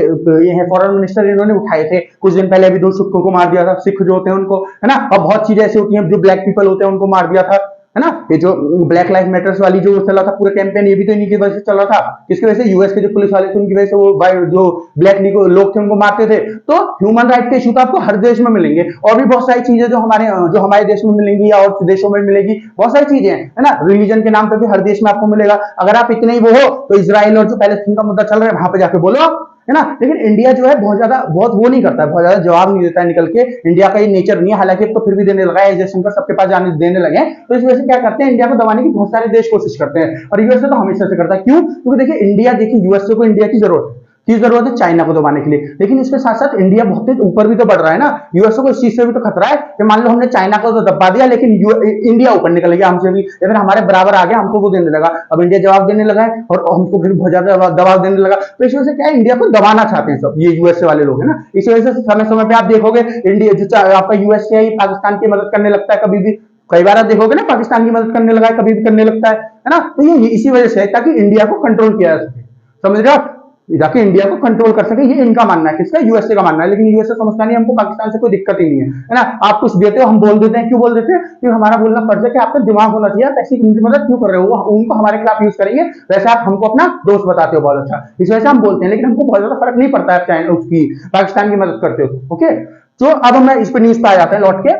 ये है फॉरेन मिनिस्टर इन्होंने उठाए थे कुछ दिन पहले, अभी 2 सिखों को मार दिया था, सिख जो होते हैं उनको, है ना। और बहुत चीजें ऐसी होती हैं जो ब्लैक पीपल होते हैं उनको मार दिया था, है ना। ये जो ब्लैक लाइफ मैटर्स वाली जो चला था पूरा कैंपेन, ये भी तो इन्हीं की वजह से चला था। किसकी वजह से? यूएस के जो पुलिस वाले थे उनकी वजह से, वो जो ब्लैक लोग थे उनको मारते थे। तो ह्यूमन राइट के इशू तो आपको हर देश में मिलेंगे और भी बहुत सारी चीजें जो हमारे देश में मिलेंगी या और देशों में मिलेगी। बहुत सारी चीजें हैं, है ना। रिलीजन के नाम पे भी हर देश में आपको मिलेगा। अगर आप इतने ही वो हो तो इजराइल और जो पैलेस्टीन का मुद्दा चल रहा है वहां पे जाके बोलो, है ना। लेकिन इंडिया जो है बहुत वो नहीं करता है, बहुत ज्यादा जवाब नहीं देता है निकल के। इंडिया का ये नेचर नहीं है, हालांकि अब तो फिर भी देने लगा है, जयशंकर सबके पास जाने देने लगे हैं। तो इस वजह से क्या करते हैं, इंडिया को दबाने की बहुत सारे देश कोशिश करते हैं और यूएसए तो हमेशा से करता है। क्यों? क्योंकि देखिए इंडिया, देखिए यूएसए को इंडिया की जरूरत है, जरूरत है चाइना को दबाने के लिए। लेकिन इसके साथ साथ इंडिया बहुत तेज ऊपर भी तो बढ़ रहा है ना। यूएसए को इस चीज से भी तो खतरा है कि मान लो हमने चाइना को तो दबा दिया लेकिन इंडिया ऊपर निकल गया हमसे भी, या फिर हमारे बराबर आ गया, हमको वो देने लगा। अब इंडिया जवाब देने लगा है और हमको फिर बहुत ज्यादा दबाव देने लगा। तो इस वजह से क्या है, इंडिया को दबाना चाहते हैं सब ये यूएसए वाले लोग, है ना। इस वजह से समय समय पे आप देखोगे इंडिया जो आपका यूएसए है पाकिस्तान की मदद करने लगता है कभी भी। कई बार आप देखोगे ना पाकिस्तान की मदद करने लगा है, कभी भी करने लगता है ना। तो ये इसी वजह से है ताकि इंडिया को कंट्रोल किया जा सके, समझ रहे हो, जाके इंडिया को कंट्रोल कर सके। ये इनका मानना है, किसका? यूएसए का मानना है। लेकिन यूएसए समझता नहीं हमको पाकिस्तान से कोई दिक्कत ही नहीं है ना। आप कुछ देते हो हम बोल देते हैं। क्यों बोल देते हैं? क्योंकि हमारा बोलना फर्ज है कि आपका दिमाग होना चाहिए, आप ऐसी उनकी मदद क्यों कर रहे हो, उनको हमारे खिलाफ यूज करेंगे, वैसे आप हमको अपना दोस्त बताते हो बहुत अच्छा, इस वजह से हम बोलते हैं। लेकिन हमको बहुत ज्यादा फर्क नहीं पड़ता है चाइना उसकी पाकिस्तान की मदद करते हो। ओके, तो अब हम इस पर न्यूज पे आ जाते हैं लौट के।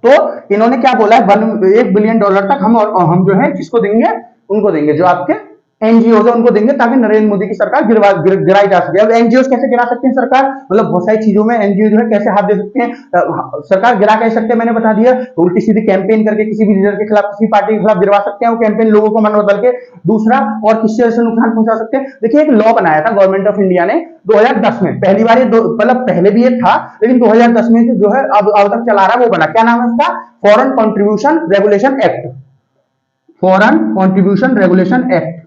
तो इन्होंने क्या बोला है, $1 बिलियन तक हम जो है किसको देंगे, उनको देंगे जो आपके एनजीओ है उनको देंगे, ताकि नरेंद्र मोदी की सरकार गिराई जा सके। अब एनजीओ कैसे गिरा सकते हैं सरकार, मतलब बहुत सारी चीजों में एनजीओ जो है कैसे हाथ दे सकते हैं। सरकार गिरा कैसे सकते हैं मैंने बता दिया, उल्टी सीधी कैंपेन करके किसी भी लीडर के खिलाफ, किसी पार्टी के खिलाफ गिरवा सकते हैं वो कैंपेन, लोगों को मन बदल के। दूसरा, और किससे से नुकसान पहुंचा सकते हैं। देखिए एक लॉ बनाया था गवर्नमेंट ऑफ इंडिया ने 2010 में, पहली बार, मतलब पहले भी ये था लेकिन 2010 में जो है अब तक चला रहा है वो बना। क्या नाम है उसका? Foreign contribution regulation act, foreign contribution regulation act.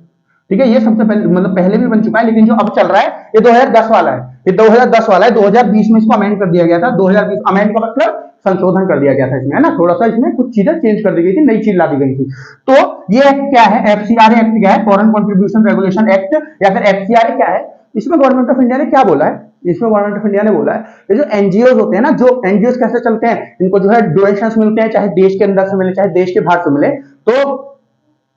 ठीक है, ये सबसे पहले, मतलब पहले भी बन चुका है लेकिन जो अब चल रहा है ये 2010 वाला है। ये 2010 वाला है, 2020 में इसको अमेंड कर दिया गया था। 2020 अमेंड का मतलब संशोधन कर दिया गया था इसमें, है ना। थोड़ा सा इसमें कुछ चीजें चेंज कर दी गई थी, नई चीज ला दी गई थी। तो ये एक्ट क्या है, एफसीआरए एक्ट क्या है, फॉरेन कॉन्ट्रीब्यूशन रेगुलेशन एक्ट, या फिर एफसीआरए क्या है। इसमें गवर्नमेंट ऑफ इंडिया ने क्या बोला है, इसमें गवर्नमेंट ऑफ इंडिया ने बोला है ये जो एनजीओ होते हैं ना, जो एनजीओ कैसे चलते हैं, इनको जो है डोनेशंस मिलते हैं, चाहे देश के अंदर से मिले चाहे देश के बाहर से मिले। तो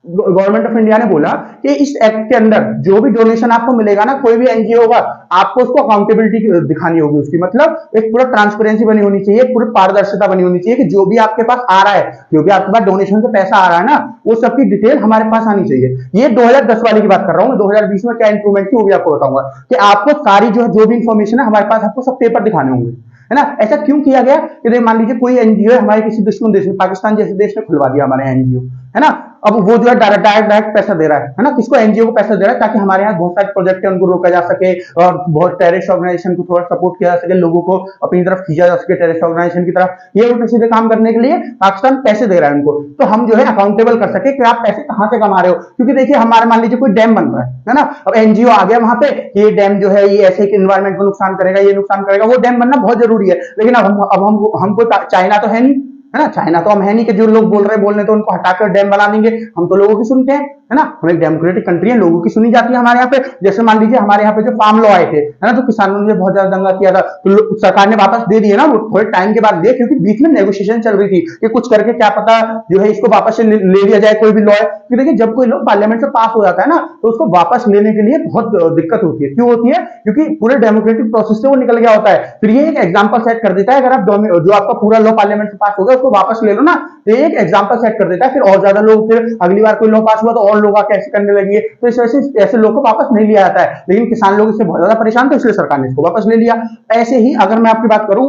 गवर्नमेंट ऑफ इंडिया ने बोला कि इस एक्ट के अंदर जो भी डोनेशन आपको मिलेगा ना, कोई भी एनजीओ होगा, आपको उसको अकाउंटेबिलिटी दिखानी होगी उसकी, मतलब एक पूरा ट्रांसपेरेंसी बनी होनी चाहिए, पूरी पारदर्शिता बनी होनी चाहिए कि जो भी आपके पास आ रहा है, जो भी आपके पास डोनेशन से पैसा आ रहा है ना, वो सबकी डिटेल हमारे पास आनी चाहिए। ये 2010 वाली की बात कर रहा हूँ, 2020 में क्या इंप्रूवमेंट की वो भी आपको बताऊंगा कि आपको सारी जो भी इंफॉर्मेशन है हमारे पास, आपको सब पेपर दिखाने होंगे, है ना। ऐसा क्यों किया गया कि मान लीजिए कोई एनजीओ है हमारे किसी दुश्मन देश में, पाकिस्तान जैसे देश ने खुलवा दिया हमारे एनजीओ, है ना। अब वो जो है डायरेक्ट पैसा दे रहा है ना, किसको? एनजीओ को पैसा दे रहा है, ताकि हमारे यहाँ बहुत सारे प्रोजेक्ट है उनको रोका जा सके और बहुत टेररिस्ट ऑर्गेनाइजेशन को थोड़ा सपोर्ट किया जा सके, लोगों को अपनी तरफ खींचा जा सके टेररिस्ट ऑर्गेनाइजेशन की तरफ। ये उल्टे सीधे काम करने के लिए पाकिस्तान पैसे दे रहा है उनको, तो हम जो है अकाउंटेबल कर सके कि आप पैसे कहां से कमा रहे हो। क्योंकि देखिए हमारे मान लीजिए कोई डैम बन रहा है ना, अब एनजीओ आ गया वहां पे, ये डैम जो है ये ऐसे इन्वायरमेंट को नुकसान करेगा, ये नुकसान करेगा, वो डैम बनना बहुत जरूरी है। लेकिन अब हम कोई चाइना तो है नहीं, है ना। चाइना तो हम है नहीं कि जो लोग बोल रहे हैं बोलने तो उनको हटाकर डैम बना देंगे। हम तो लोगों की सुनते हैं, है ना। हम एक डेमोक्रेटिक कंट्री है, लोगों की सुनी जाती है हमारे यहाँ पे। जैसे मान लीजिए हमारे यहाँ पे जो फार्म लॉ आए थे, है ना, तो किसानों ने बहुत ज्यादा दंगा किया था, तो सरकार ने वापस दे दिए ना, वो थोड़े टाइम के बाद दिए, क्योंकि बीच में नेगोशिएशन चल रही थी कि कुछ करके क्या पता जो है इसको वापस से ले लिया जाए, कोई भी लॉ है। क्योंकि देखिए जब कोई लॉ पार्लियामेंट से पास हो जाता है ना, तो उसको वापस लेने के लिए बहुत दिक्कत होती है। क्यों होती है? क्योंकि पूरे डेमोक्रेटिक प्रोसेस से वो निकल गया होता है। फिर ये एक एग्जाम्पल सेट कर देता है, अगर आप जो आपका पूरा लॉ पार्लियामेंट से पास हो गया उसको वापस ले लो ना, तो एक एग्जाम्पल सेट कर देता है। फिर और ज्यादा लोग, फिर अगली बार कोई लॉ पास हुआ तो और लोग कैसे करने लगी है, तो इस वजह से ऐसे लोग को वापस नहीं लिया जाता है। लेकिन किसान लोग इससे बहुत ज्यादा परेशान थे, इसलिए सरकार ने इसको वापस ले लिया। ऐसे ही अगर मैं आपकी बात करूं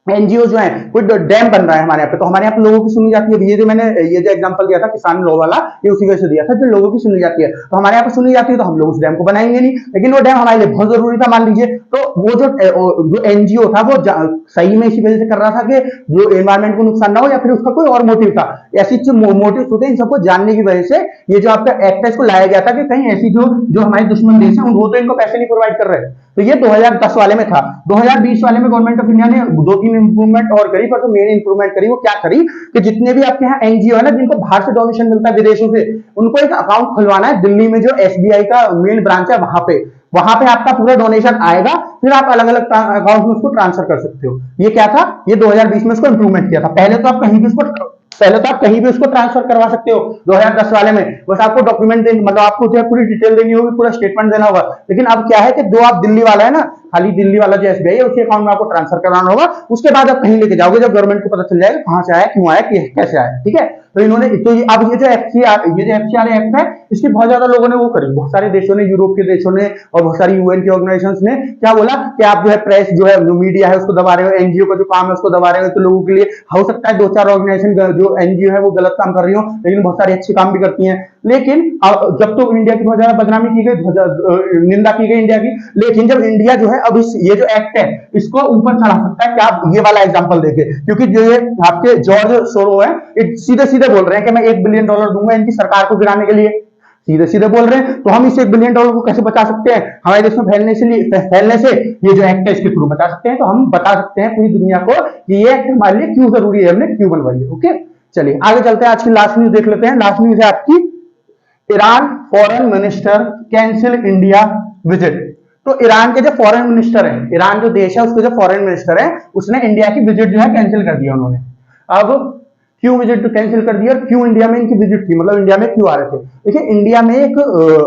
एनजीओ जो है, कोई डैम बन रहा है हमारे यहाँ पे, तो हमारे यहाँ पे लोगों की सुनी जाती है। ये जो एग्जांपल दिया था किसान लॉ वाला, ये उसी वजह से दिया था, जो लोगों की सुनी जाती है, तो हमारे यहाँ पे सुनी जाती है, तो हम लोग उस डैम को बनाएंगे नहीं, लेकिन वो डैम हमारे लिए बहुत जरूरी था मान लीजिए। तो वो जो एनजीओ था वो सही में इसी वजह से कर रहा था कि जो एनवायरमेंट को नुकसान ना हो, या फिर उसका कोई और मोटिव था। ऐसी जो मोटिव होते हैं इन सबको जानने की वजह से ये जो आपका एक्ट है इसको लाया गया था कि कहीं ऐसी जो हमारे दुश्मन देश है वो तो इनको पैसे नहीं प्रोवाइड कर रहे। तो ये 2010 वाले में था। 2020 वाले में गवर्नमेंट ऑफ इंडिया ने 2-3 इंप्रूवमेंट और करी, पर जो मेन इंप्रूवमेंट करी वो क्या करी कि जितने भी आपके यहाँ एनजीओ है ना, जिनको बाहर से डोनेशन मिलता है विदेशों से, उनको एक अकाउंट खुलवाना है दिल्ली में, जो एसबीआई का मेन ब्रांच है वहां पे आपका पूरा डोनेशन आएगा, फिर आप अलग अलग अकाउंट में उसको ट्रांसफर कर सकते हो। ये क्या था, ये 2020 में उसको इंप्रूवमेंट किया था। पहले तो आप कहीं भी उसको ट्रांसफर करवा सकते हो 2010 वाले में, बस आपको डॉक्यूमेंट देनी, मतलब आपको जो है पूरी डिटेल देनी होगी, पूरा स्टेटमेंट देना होगा। लेकिन अब क्या है कि जो आप दिल्ली वाला है ना, खाली दिल्ली वाला जो एसबीआई है उसके अकाउंट में आपको ट्रांसफर कराना होगा, उसके बाद आप कहीं लेके जाओगे जब गवर्नमेंट को पता चल जाएगा कहां से आया, क्यों आया, कैसे आया। ठीक है, तो इन्होंने तो अब ये जो एफसीआर एक्ट है, इसकी बहुत ज्यादा लोगों ने वो करी, बहुत सारे देशों ने, यूरोप के देशों ने और बहुत सारी यूएन की ऑर्गेनाइजेशंस ने क्या बोला कि आप जो है प्रेस जो है, जो मीडिया है उसको दबा रहे हो, एनजीओ का जो काम है उसको दबा रहे हो। तो लोगों के लिए हो सकता है 2-4 ऑर्गेनाइजेशन जो एनजीओ है वो गलत काम कर रही हो, लेकिन बहुत सारे अच्छे काम भी करती हैं। लेकिन जब तो इंडिया की बहुत ज्यादा बदनामी की गई, निंदा की गई इंडिया की, लेकिन जब इंडिया जो है अब ये जो एक्ट है इसको ऊपर चढ़ा सकता है, क्या आप ये वाला एग्जांपल देखे, क्योंकि जो ये आपके जॉर्ज सोरो है, सीधे सीधे बोल रहे हैं कि मैं $1 बिलियन दूंगा इनकी सरकार को गिराने के लिए, सीधे सीधे बोल रहे हैं। तो हम इस $1 बिलियन को कैसे बचा सकते हैं, हमारे देश में फैलने से ये जो एक्ट है इसके थ्रू बचा सकते हैं। तो हम बता सकते हैं पूरी दुनिया को कि ये एक्ट हमारे लिए क्यों जरूरी है, हमने क्यों बनवाई है। ओके, चलिए आगे चलते हैं, आज की लास्ट न्यूज देख लेते हैं। लास्ट न्यूज है आपकी, Iran foreign minister cancel India visit. तो ईरान के जो फॉरेन मिनिस्टर है, ईरान जो देश है उसके जो फॉरेन मिनिस्टर है, उसने इंडिया की विजिट जो है कैंसिल कर दिया उन्होंने। अब क्यों विजिट कैंसिल कर दिया और क्यों इंडिया में इनकी विजिट थी, मतलब इंडिया में क्यों आ रहे थे। देखिए, इंडिया में एक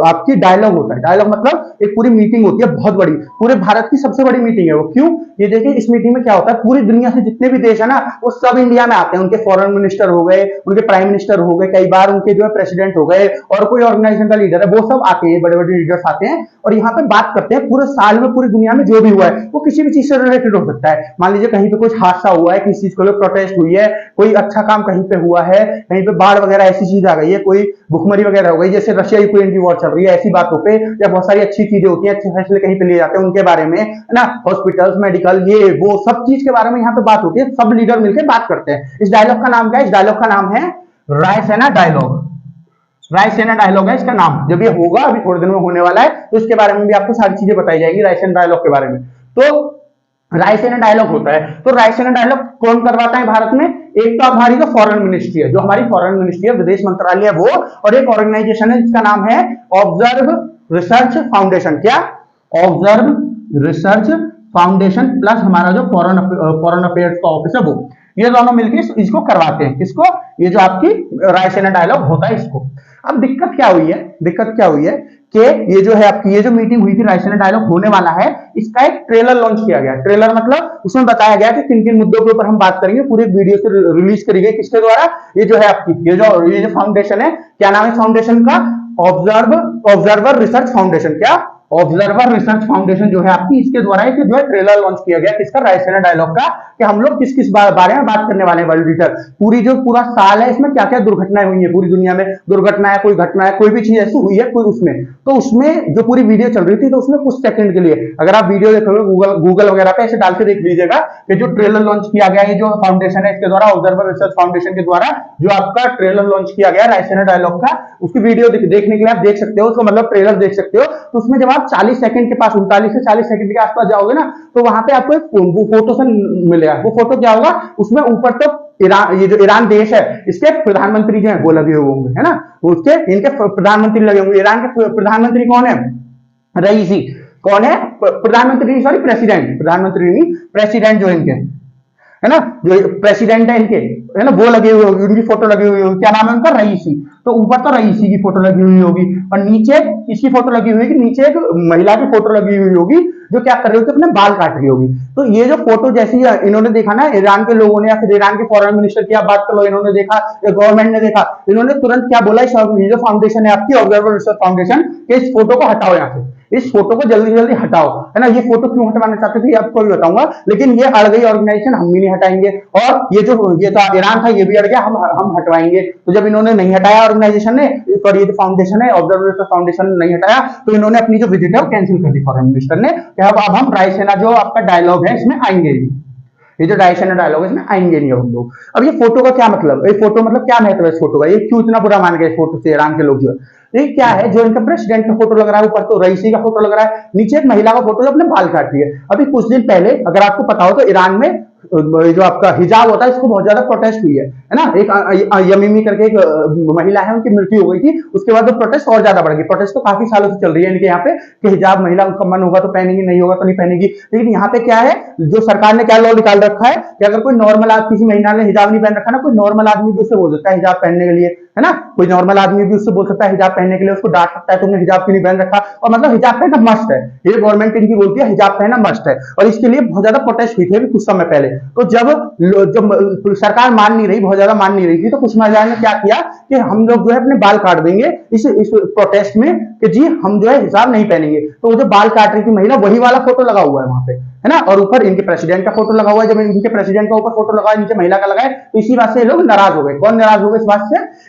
आपकी डायलॉग होता है, डायलॉग मतलब एक पूरी मीटिंग होती है बहुत बड़ी, पूरे भारत की सबसे बड़ी मीटिंग है वो। क्यों, ये देखिए इस मीटिंग में क्या होता है, पूरी दुनिया से जितने भी देश है ना वो सब इंडिया में आते हैं। उनके फॉरेन मिनिस्टर हो गए, उनके प्राइम मिनिस्टर हो गए, कई बार उनके जो है प्रेसिडेंट हो गए, और कोई ऑर्गेनाइजेशन का लीडर है, वो सब आते हैं, बड़े बड़े लीडर्स आते हैं और यहाँ पे बात करते हैं पूरे साल में पूरी दुनिया में जो भी हुआ है। वो किसी भी चीज से रिलेटेड हो सकता है। मान लीजिए कहीं पे कुछ हादसा हुआ है, किसी चीज को लेकर प्रोटेस्ट हुई है, कोई अच्छा काम कहीं पे हुआ है, कहीं पे बाढ़ वगैरह ऐसी चीज आ गई है, कोई भुखमरी वगैरह हो गई, जैसे रशिया यूक्रेन की वॉर चल रही है, ऐसी बातों पे, या बहुत सारी अच्छी चीजें होती हैं, अच्छे फैसले कहीं पे लिए जाते हैं उनके बारे में, है ना, हॉस्पिटल्स, मेडिकल, ये वो सब चीज के बारे में यहाँ पे बात होती है, सब लीडर मिलकर बात करते हैं। इस डायलॉग का नाम क्या है, इस डायलॉग का नाम है रायसेना डायलॉग। रायसेना डायलॉग है इसका नाम। जब ये होगा, अभी थोड़े दिन में होने वाला है, तो इसके बारे में भी आपको सारी चीजें बताई जाएगी रायसेना डायलॉग के बारे में। तो रायसेना डायलॉग होता है। तो रायसेना डायलॉग कौन करवाता है भारत में, एक तो हमारी जो फॉरेन मिनिस्ट्री है, जो हमारी फॉरेन मिनिस्ट्री है, विदेश मंत्रालय है वो, और एक ऑर्गेनाइजेशन है जिसका नाम है ऑब्जर्व रिसर्च फाउंडेशन। क्या, ऑब्जर्व रिसर्च फाउंडेशन प्लस हमारा जो फॉरेन अफेयर्स का ऑफिस है वो, ये दोनों मिलकर इसको करवाते हैं। किसको, ये जो आपकी रायसेना डायलॉग होता है इसको। अब दिक्कत क्या हुई है कि ये जो है आपकी, ये जो मीटिंग हुई थी, रायसेना डायलॉग होने वाला है, इसका एक ट्रेलर लॉन्च किया गया। ट्रेलर मतलब उसमें बताया गया कि किन किन मुद्दों के ऊपर हम बात करेंगे, पूरी वीडियो से रिलीज करी गई। किसके द्वारा, ये जो है आपकी ये जो फाउंडेशन है, क्या नाम है फाउंडेशन का, ऑब्जर्वर रिसर्च फाउंडेशन। क्या, ऑब्जर्वर रिसर्च फाउंडेशन जो है आपकी, इसके द्वारा एक जो है ट्रेलर लॉन्च किया गया किसका, रायसेना डायलॉग का, कि हम लोग किस किस बारे में बात करने वाले हैं वर्ल्ड लीडर। पूरा साल है, इसमें क्या क्या दुर्घटनाएं हुई है, पूरी दुनिया में दुर्घटना है, कोई घटना है, कोई भी चीज ऐसी हुई है कोई उसमें, तो उसमें जो पूरी वीडियो चल रही थी, तो उसमें कुछ सेकंड के लिए, अगर आप वीडियो देखोगे गूगल वगैरह पे ऐसे डाल के देख लीजिएगा कि जो ट्रेलर लॉन्च किया गया है, जो फाउंडेशन है इसके द्वारा, ऑब्जर्वर रिसर्च फाउंडेशन के द्वारा जो आपका ट्रेलर लॉन्च किया गया रायसेना डायलॉग का, उसकी वीडियो देखने के लिए आप देख सकते हो, उसको मतलब ट्रेलर देख सकते हो। तो उसमें जब आप 40 सेकंड के पास, 39 से 40 सेकंड के आसपास जाओगे ना, तो वहां पे आपको एक फोटो से मिलेगा। वो फोटो क्या होगा, उसमें ऊपर तो ईरान, ये जो ईरान देश है, इसके प्रधानमंत्री जो है वो लगे हुए होंगे, है ना, उसके इनके प्रधानमंत्री लगे होंगे। ईरान के प्रधानमंत्री कौन है, रईसी। कौन है, प्रधानमंत्री, सॉरी प्रेसिडेंट, प्रधानमंत्री नहीं, प्रेसिडेंट जो इनके, है ना, जो प्रेसिडेंट है इनके, है ना, वो लगे हुए होगी, उनकी फोटो लगी हुई होगी। क्या नाम है उनका, रईसी। तो ऊपर तो रईसी की फोटो लगी हुई होगी और नीचे किसकी फोटो लगी हुई होगी, नीचे एक महिला की फोटो लगी हुई होगी जो क्या कर रही होगी, अपने बाल काट रही होगी। तो ये जो फोटो जैसी इन्होंने देखा ना, ईरान के लोगों ने या फिर ईरान के फॉरेन मिनिस्टर की आप बात कर लो, इन्होंने देखा या गवर्नमेंट ने देखा, इन्होंने तुरंत क्या बोला, ये जो फाउंडेशन है आपकी ऑब्जर्वर रिसर्च फाउंडेशन, इस फोटो को हटाओ यहाँ से। इस फोटो को जल्दी जल्दी हटाओ, है ना। ये फोटो क्यों हटवाना चाहते थे आपको भी बताऊंगा, लेकिन ये अड़ गई ऑर्गेनाइजेशन, हम भी नहीं हटाएंगे। और ये तो ईरान था, ये भी अड़ गया, हम हटवाएंगे। तो जब इन्होंने नहीं हटाया ऑर्गेनाइजेशन ने, पर ये जो फाउंडेशन है, ऑब्जर्वर फाउंडेशन ने नहीं हटाया, तो इन्होंने अपनी जो विजिट है वो कैंसिल कर दी फॉरेन मिनिस्टर ने, कि अब हम रायसेना जो आपका डायलॉग है इसमें आएंगे नहीं, ये जो रायसेना डायलॉग है इसमें आएंगे नहीं हम लोग। अब ये फोटो का क्या मतलब, ये फोटो मतलब क्या महत्व है इस फोटो का, ये क्यों इतना बुरा मान गए इस फोटो से ईरान के लोग जो है। ये क्या है, जो इनका प्रेसिडेंट का फोटो लग रहा है, ऊपर तो रईसी का फोटो लग रहा है, नीचे एक महिला का फोटो जो अपने बाल काट रही है। अभी कुछ दिन पहले अगर आपको पता हो तो ईरान में जो आपका हिजाब होता है इसको बहुत ज्यादा प्रोटेस्ट हुई है ना। एक यमीमी करके एक महिला है, उनकी मृत्यु हो गई थी, उसके बाद तो प्रोटेस्ट और ज्यादा बढ़ गई। प्रोटेस्ट तो काफी सालों से चल रही है इनके यहाँ पे कि हिजाब महिला का मन होगा तो पहनेगी, नहीं होगा तो नहीं पहनेगी। लेकिन यहाँ पे क्या है, जो सरकार ने क्या लॉ निकाल रखा है कि अगर कोई नॉर्मल आदमी, किसी महिला ने हिजाब नहीं पहन रखा ना, कोई नॉर्मल आदमी भी उससे बोल सकता है हिजाब पहनने के लिए, है ना। कोई नॉर्मल आदमी भी उससे बोल सकता है हिजाब पहनने के लिए, उसको डांट सकता है तुमने हिजाब क्यों नहीं पहन रखा। और मतलब हिजाब पहनना मस्ट है, ये गवर्नमेंट इनकी बोलती है हिजाब पहनना मस्ट है। और इसके लिए बहुत ज्यादा प्रोटेस्ट हुई थी कुछ समय पहले। तो जब सरकार मान नहीं रही, बहुत ज्यादा मान नहीं रही थी, तो कुछ महिलाओं ने क्या किया कि हम लोग जो है अपने बाल काट देंगे इस प्रोटेस्ट में, कि जी हम जो है हिजाब नहीं पहनेंगे। तो वो जो बाल काट रही थी महिला, वही वाला फोटो लगा हुआ है वहां पे, है ना। और ऊपर इनके प्रेसिडेंट का फोटो लगा हुआ है। जब इनके प्रेसिडेंट का ऊपर फोटो लगा है, नीचे महिला का लगा है, तो इसी बात से ये लोग नाराज हो गए। कौन नाराज हो गए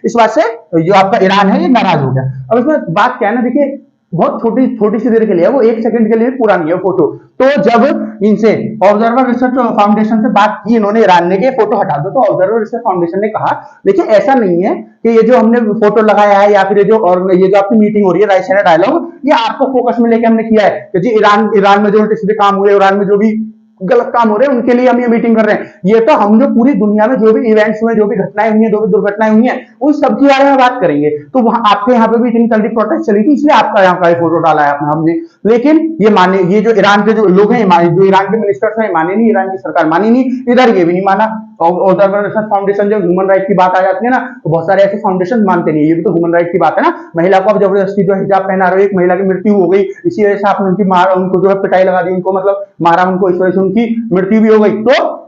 इस बात से जो आपका ईरान है ये नाराज हो गया। अब इसमें बात क्या है ना, देखिए बहुत छोटी छोटी सी देर के लिए, वो 1 सेकंड के लिए पूरा नहीं है फोटो। तो जब इनसे ऑब्जर्वर रिसर्च फाउंडेशन से बात की इन्होंने ईरान ने, के फोटो हटा दो, तो ऑब्जर्वर रिसर्च फाउंडेशन ने कहा देखिए ऐसा नहीं है कि ये जो हमने फोटो लगाया है या फिर ये जो आपकी मीटिंग हो रही है रायसेना डायलॉग, ये आपको फोकस में लेके हमने किया है कि जी ईरान में जो उल्टे सीधे काम हुए, ईरान में जो भी गलत काम हो रहे हैं उनके लिए हम ये मीटिंग कर रहे हैं। ये तो हम जो पूरी दुनिया में जो भी इवेंट्स हुए, जो भी घटनाएं हुई हैं, जो भी दुर्घटनाएं हुई हैं, उन सब के बारे में बात करेंगे। तो वहां आपके यहाँ पे भी इतनी जल्दी प्रोटेस्ट चली थी, इसलिए आपका यहाँ का फोटो डाला है हमने। लेकिन ये जो ईरान के जो लोग हैं, जो ईरान के मिनिस्टर्स हैं, माने नहीं, ईरान की सरकार मानी नहीं, इधर ये भी नहीं माना। ऑब्जर्वर फाउंडेशन, जब ह्यूमन राइट की बात आ जाती है ना, तो बहुत सारे ऐसे फाउंडेशन मानते नहीं। ये भी तो ह्यूमन राइट की बात है ना। महिला को अब जबरदस्ती जो हिजाब पहना रहे हो, एक महिला की मृत्यु हो गई, इसी वजह से आपने उनको जो है पिटाई लगा दी, उनको मतलब मारा उनको, इस वजह से उनकी मृत्यु भी हो गई। तो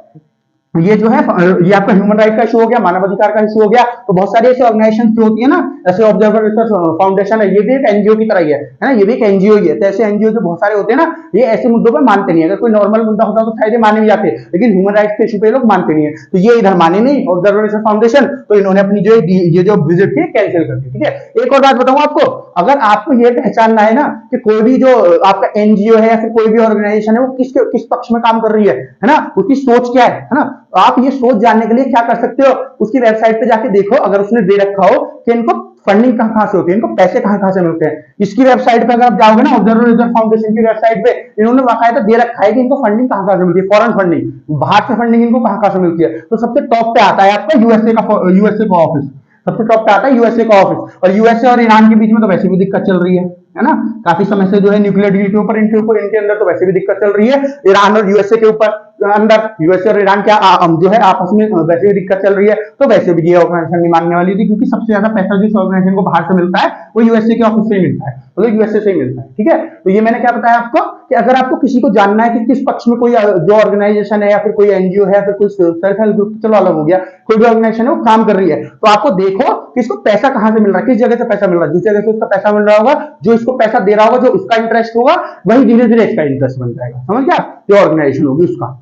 ये जो है ये आपका ह्यूमन राइट का इशू हो गया, मानवाधिकार का इशू हो गया। तो बहुत सारी ऐसी ऑर्गेनाइजेशन जो होती है ना, ऐसे ऑब्जर्वर रिसर्च फाउंडेशन है, ये भी एक एनजीओ की तरह ही है ना, ये भी एक एनजीओ ही है। तो ऐसे एनजीओ जो बहुत सारे होते हैं ना, ये ऐसे मुद्दों पर मानते नहीं है। अगर कोई नॉर्मल मुद्दा होता तो शायद माने भी जाते, लेकिन ह्यूमन राइट्स के इशू पे लोग मानते नहीं है। तो ये इधर माने नहीं ऑब्जर्वर रिसर्च फाउंडेशन, तो इन्होंने अपनी जो ये जो विजिट थी कैंसिल कर दी। ठीक है, एक और बात बताऊं आपको, अगर आपको ये पहचानना है ना कि कोई भी जो आपका एनजीओ है या फिर कोई भी ऑर्गेनाइजेशन है वो किस पक्ष में काम कर रही है ना, उसकी सोच क्या है ना, आप ये सोच जानने के लिए क्या कर सकते हो, उसकी वेबसाइट पे जाके देखो। अगर उसने दे रखा हो कि इनको फंडिंग कहां से होती है, इनको पैसे कहां से मिलते हैं, इसकी वेबसाइट पे अगर आप जाओगे ना, ऑब्जर्वर रिसर्च फाउंडेशन की वेबसाइट पे, इन्होंने बाकायदा दे रखा है कि इनको फंडिंग कहां से मिलती है, फॉरेन फंडिंग, बाहर से फंडिंग इनको कहां से मिलती है। तो सबसे टॉप पे आता है आपका यूएसए का ऑफिस, सबसे टॉप पे आता है यूएसए का ऑफिस। और यूएसए और ईरान के बीच में तो वैसे भी दिक्कत चल रही है ना, काफी समय से जो है न्यूक्लियर डील के ऊपर इनके अंदर तो वैसे भी दिक्कत चल रही है। ईरान और यूएसए के ऊपर अंदर, यूएसए और ईरान क्या जो है आपस में वैसे भी दिक्कत चल रही है। तो वैसे भी ये ऑर्गेनाइजेशन नहीं मानने वाली थी, क्योंकि सबसे ज्यादा पैसा जिस ऑर्गेनाइजेशन को बाहर से मिलता है वो यूएसए के ऑफिस से ही मिलता है, मतलब यूएसए से ही मिलता है। ठीक है, तो ये मैंने क्या बताया आपको कि अगर आपको किसी को जानना है कि किस पक्ष में कोई जो ऑर्गेनाइजेशन है या फिर कोई एनजीओ है, फिर कोई सेल्फ हेल्प ग्रुप, चलो अलग हो गया, कोई भी ऑर्गेनाइजेशन है वो काम कर रही है, तो आपको देखो कि इसको पैसा कहां से मिल रहा है, किस जगह से पैसा मिल रहा है। जिस जगह से उसका पैसा मिल रहा होगा, जो इसको पैसा दे रहा होगा, जो उसका इंटरेस्ट होगा, वही धीरे धीरे इसका इंटरेस्ट बन जाएगा। समझ गया, जो ऑर्गेनाइजेशन होगी उसका।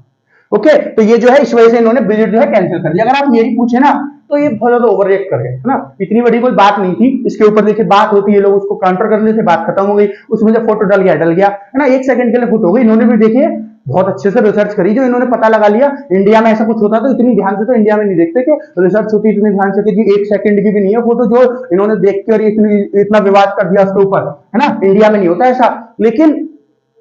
ओके, तो ये जो है इस वजह से इन्होंने विजिट जो है कैंसिल कर दिया। अगर आप मेरी पूछे ना तो ये बहुत ज्यादा ओवर रिएक्ट कर गए, है ना। इतनी बड़ी कोई बात नहीं थी, इसके ऊपर देखिए बात होती है, लोग उसको काउंटर कर लेते, बात खत्म हो गई। उसमें जब फोटो डल गया, है ना, 1 सेकंड के लिए फोटो हो गई। इन्होंने भी देखिए बहुत अच्छे से रिसर्च करी, जो इन्होंने पता लगा लिया इंडिया में ऐसा कुछ होता तो इतनी ध्यान से तो इंडिया में नहीं देखते कि रिसर्च होती इतनी ध्यान से कि जी 1 सेकंड की भी नहीं है फोटो, जो इन्होंने देख के और इतना विवाद कर दिया उसके ऊपर, है ना। इंडिया में नहीं होता ऐसा, लेकिन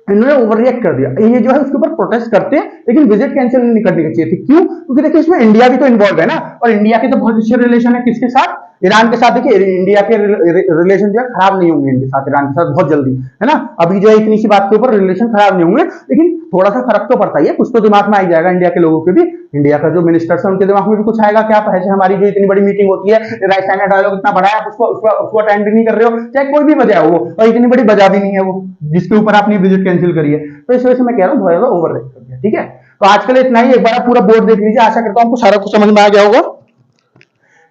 इन्होंने ओवर रिएक्ट कर दिया। ये जो है उसके ऊपर प्रोटेस्ट करते हैं, लेकिन विजिट कैंसिल नहीं करनी चाहिए थी। क्यों? क्योंकि देखिए इसमें इंडिया भी तो इन्वॉल्व है ना, और इंडिया के तो बहुत अच्छे रिलेशन है किसके साथ, ईरान के साथ। देखिए इंडिया के रिलेशन जो है खराब नहीं होंगे इनके साथ, ईरान के साथ बहुत जल्दी, है ना। अभी जो है इतनी सी बात के ऊपर रिलेशन खराब नहीं होंगे, लेकिन थोड़ा सा फर्क तो पड़ता ही है, कुछ तो दिमाग में आ जाएगा इंडिया के लोगों के भी। इंडिया का जो मिनिस्टर है उनके दिमाग में भी कुछ आएगा कि आप ऐसे हमारी जो इतनी बड़ी मीटिंग होती है, रायसेना डायलॉग इतना बड़ा है, आप उसको अटेंड नहीं कर रहे हो, चाहे कोई भी वजह हो, और इतनी बड़ी वजह भी नहीं है वो जिसके ऊपर आपने विजिट कैंसिल करी है। तो इस वजह से मैं कह रहा हूँ बहुत ज्यादा ओवर रिएक्ट कर दिया। ठीक है, तो आज के लिए इतना ही। एक बार पूरा बोर्ड देख लीजिए, आशा करता हूँ आपको सारा कुछ समझ में आ गया होगा।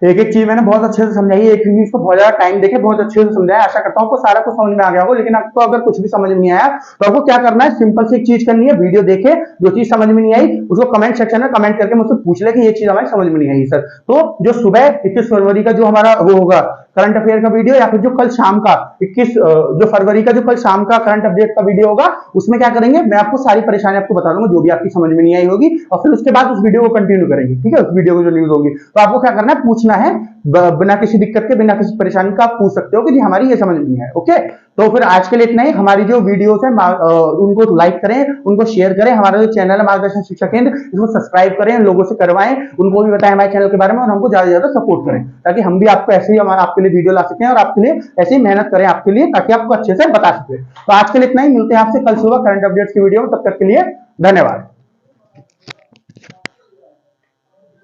एक एक चीज मैंने बहुत अच्छे से समझाई, एक चीज को बहुत ज्यादा टाइम देके बहुत अच्छे से समझाया। आशा करता हूँ आपको सारा कुछ समझ में आ गया होगा। लेकिन आपको अगर कुछ भी समझ में नहीं आया तो आपको क्या करना है, सिंपल सी एक चीज करनी है, वीडियो देखे, जो चीज समझ में नहीं आई उसको कमेंट सेक्शन में कमेंट करके मुझसे पूछ ले कि ये चीज हमारी समझ में नहीं आई सर। तो जो सुबह 21 फरवरी का जो हमारा वो होगा करंट अफेयर का वीडियो, या फिर जो कल शाम का 21 जो फरवरी का जो कल शाम का करंट अपडेट का वीडियो होगा, उसमें क्या करेंगे, मैं आपको सारी परेशानी आपको बता दूंगा जो भी आपकी समझ में नहीं आई होगी, और फिर उसके बाद उस वीडियो को कंटिन्यू करेंगे। ठीक है, उस वीडियो को जो न्यूज होगी तो आपको क्या करना है, पूछना है बिना किसी दिक्कत के, बिना किसी परेशानी का आप पूछ सकते हो कि जी हमारी ये समझ में नहीं है। ओके, तो फिर आज के लिए इतना ही। हमारी जो वीडियोस है उनको लाइक करें, उनको शेयर करें, हमारा जो चैनल है मार्गदर्शन शिक्षा केंद्र, इसको सब्सक्राइब करें, लोगों से करवाएं, उनको भी बताएं हमारे चैनल के बारे में, और हमको ज्यादा से ज्यादा सपोर्ट करें ताकि हम भी आपको ऐसे ही आपके लिए वीडियो ला सकें और आपके लिए ऐसी मेहनत करें आपके लिए, ताकि आपको अच्छे से बता सके। तो आज के लिए इतना ही, मिलते हैं आपसे कल सुबह करंट अपडेट्स की वीडियो में। तब तक के लिए धन्यवाद।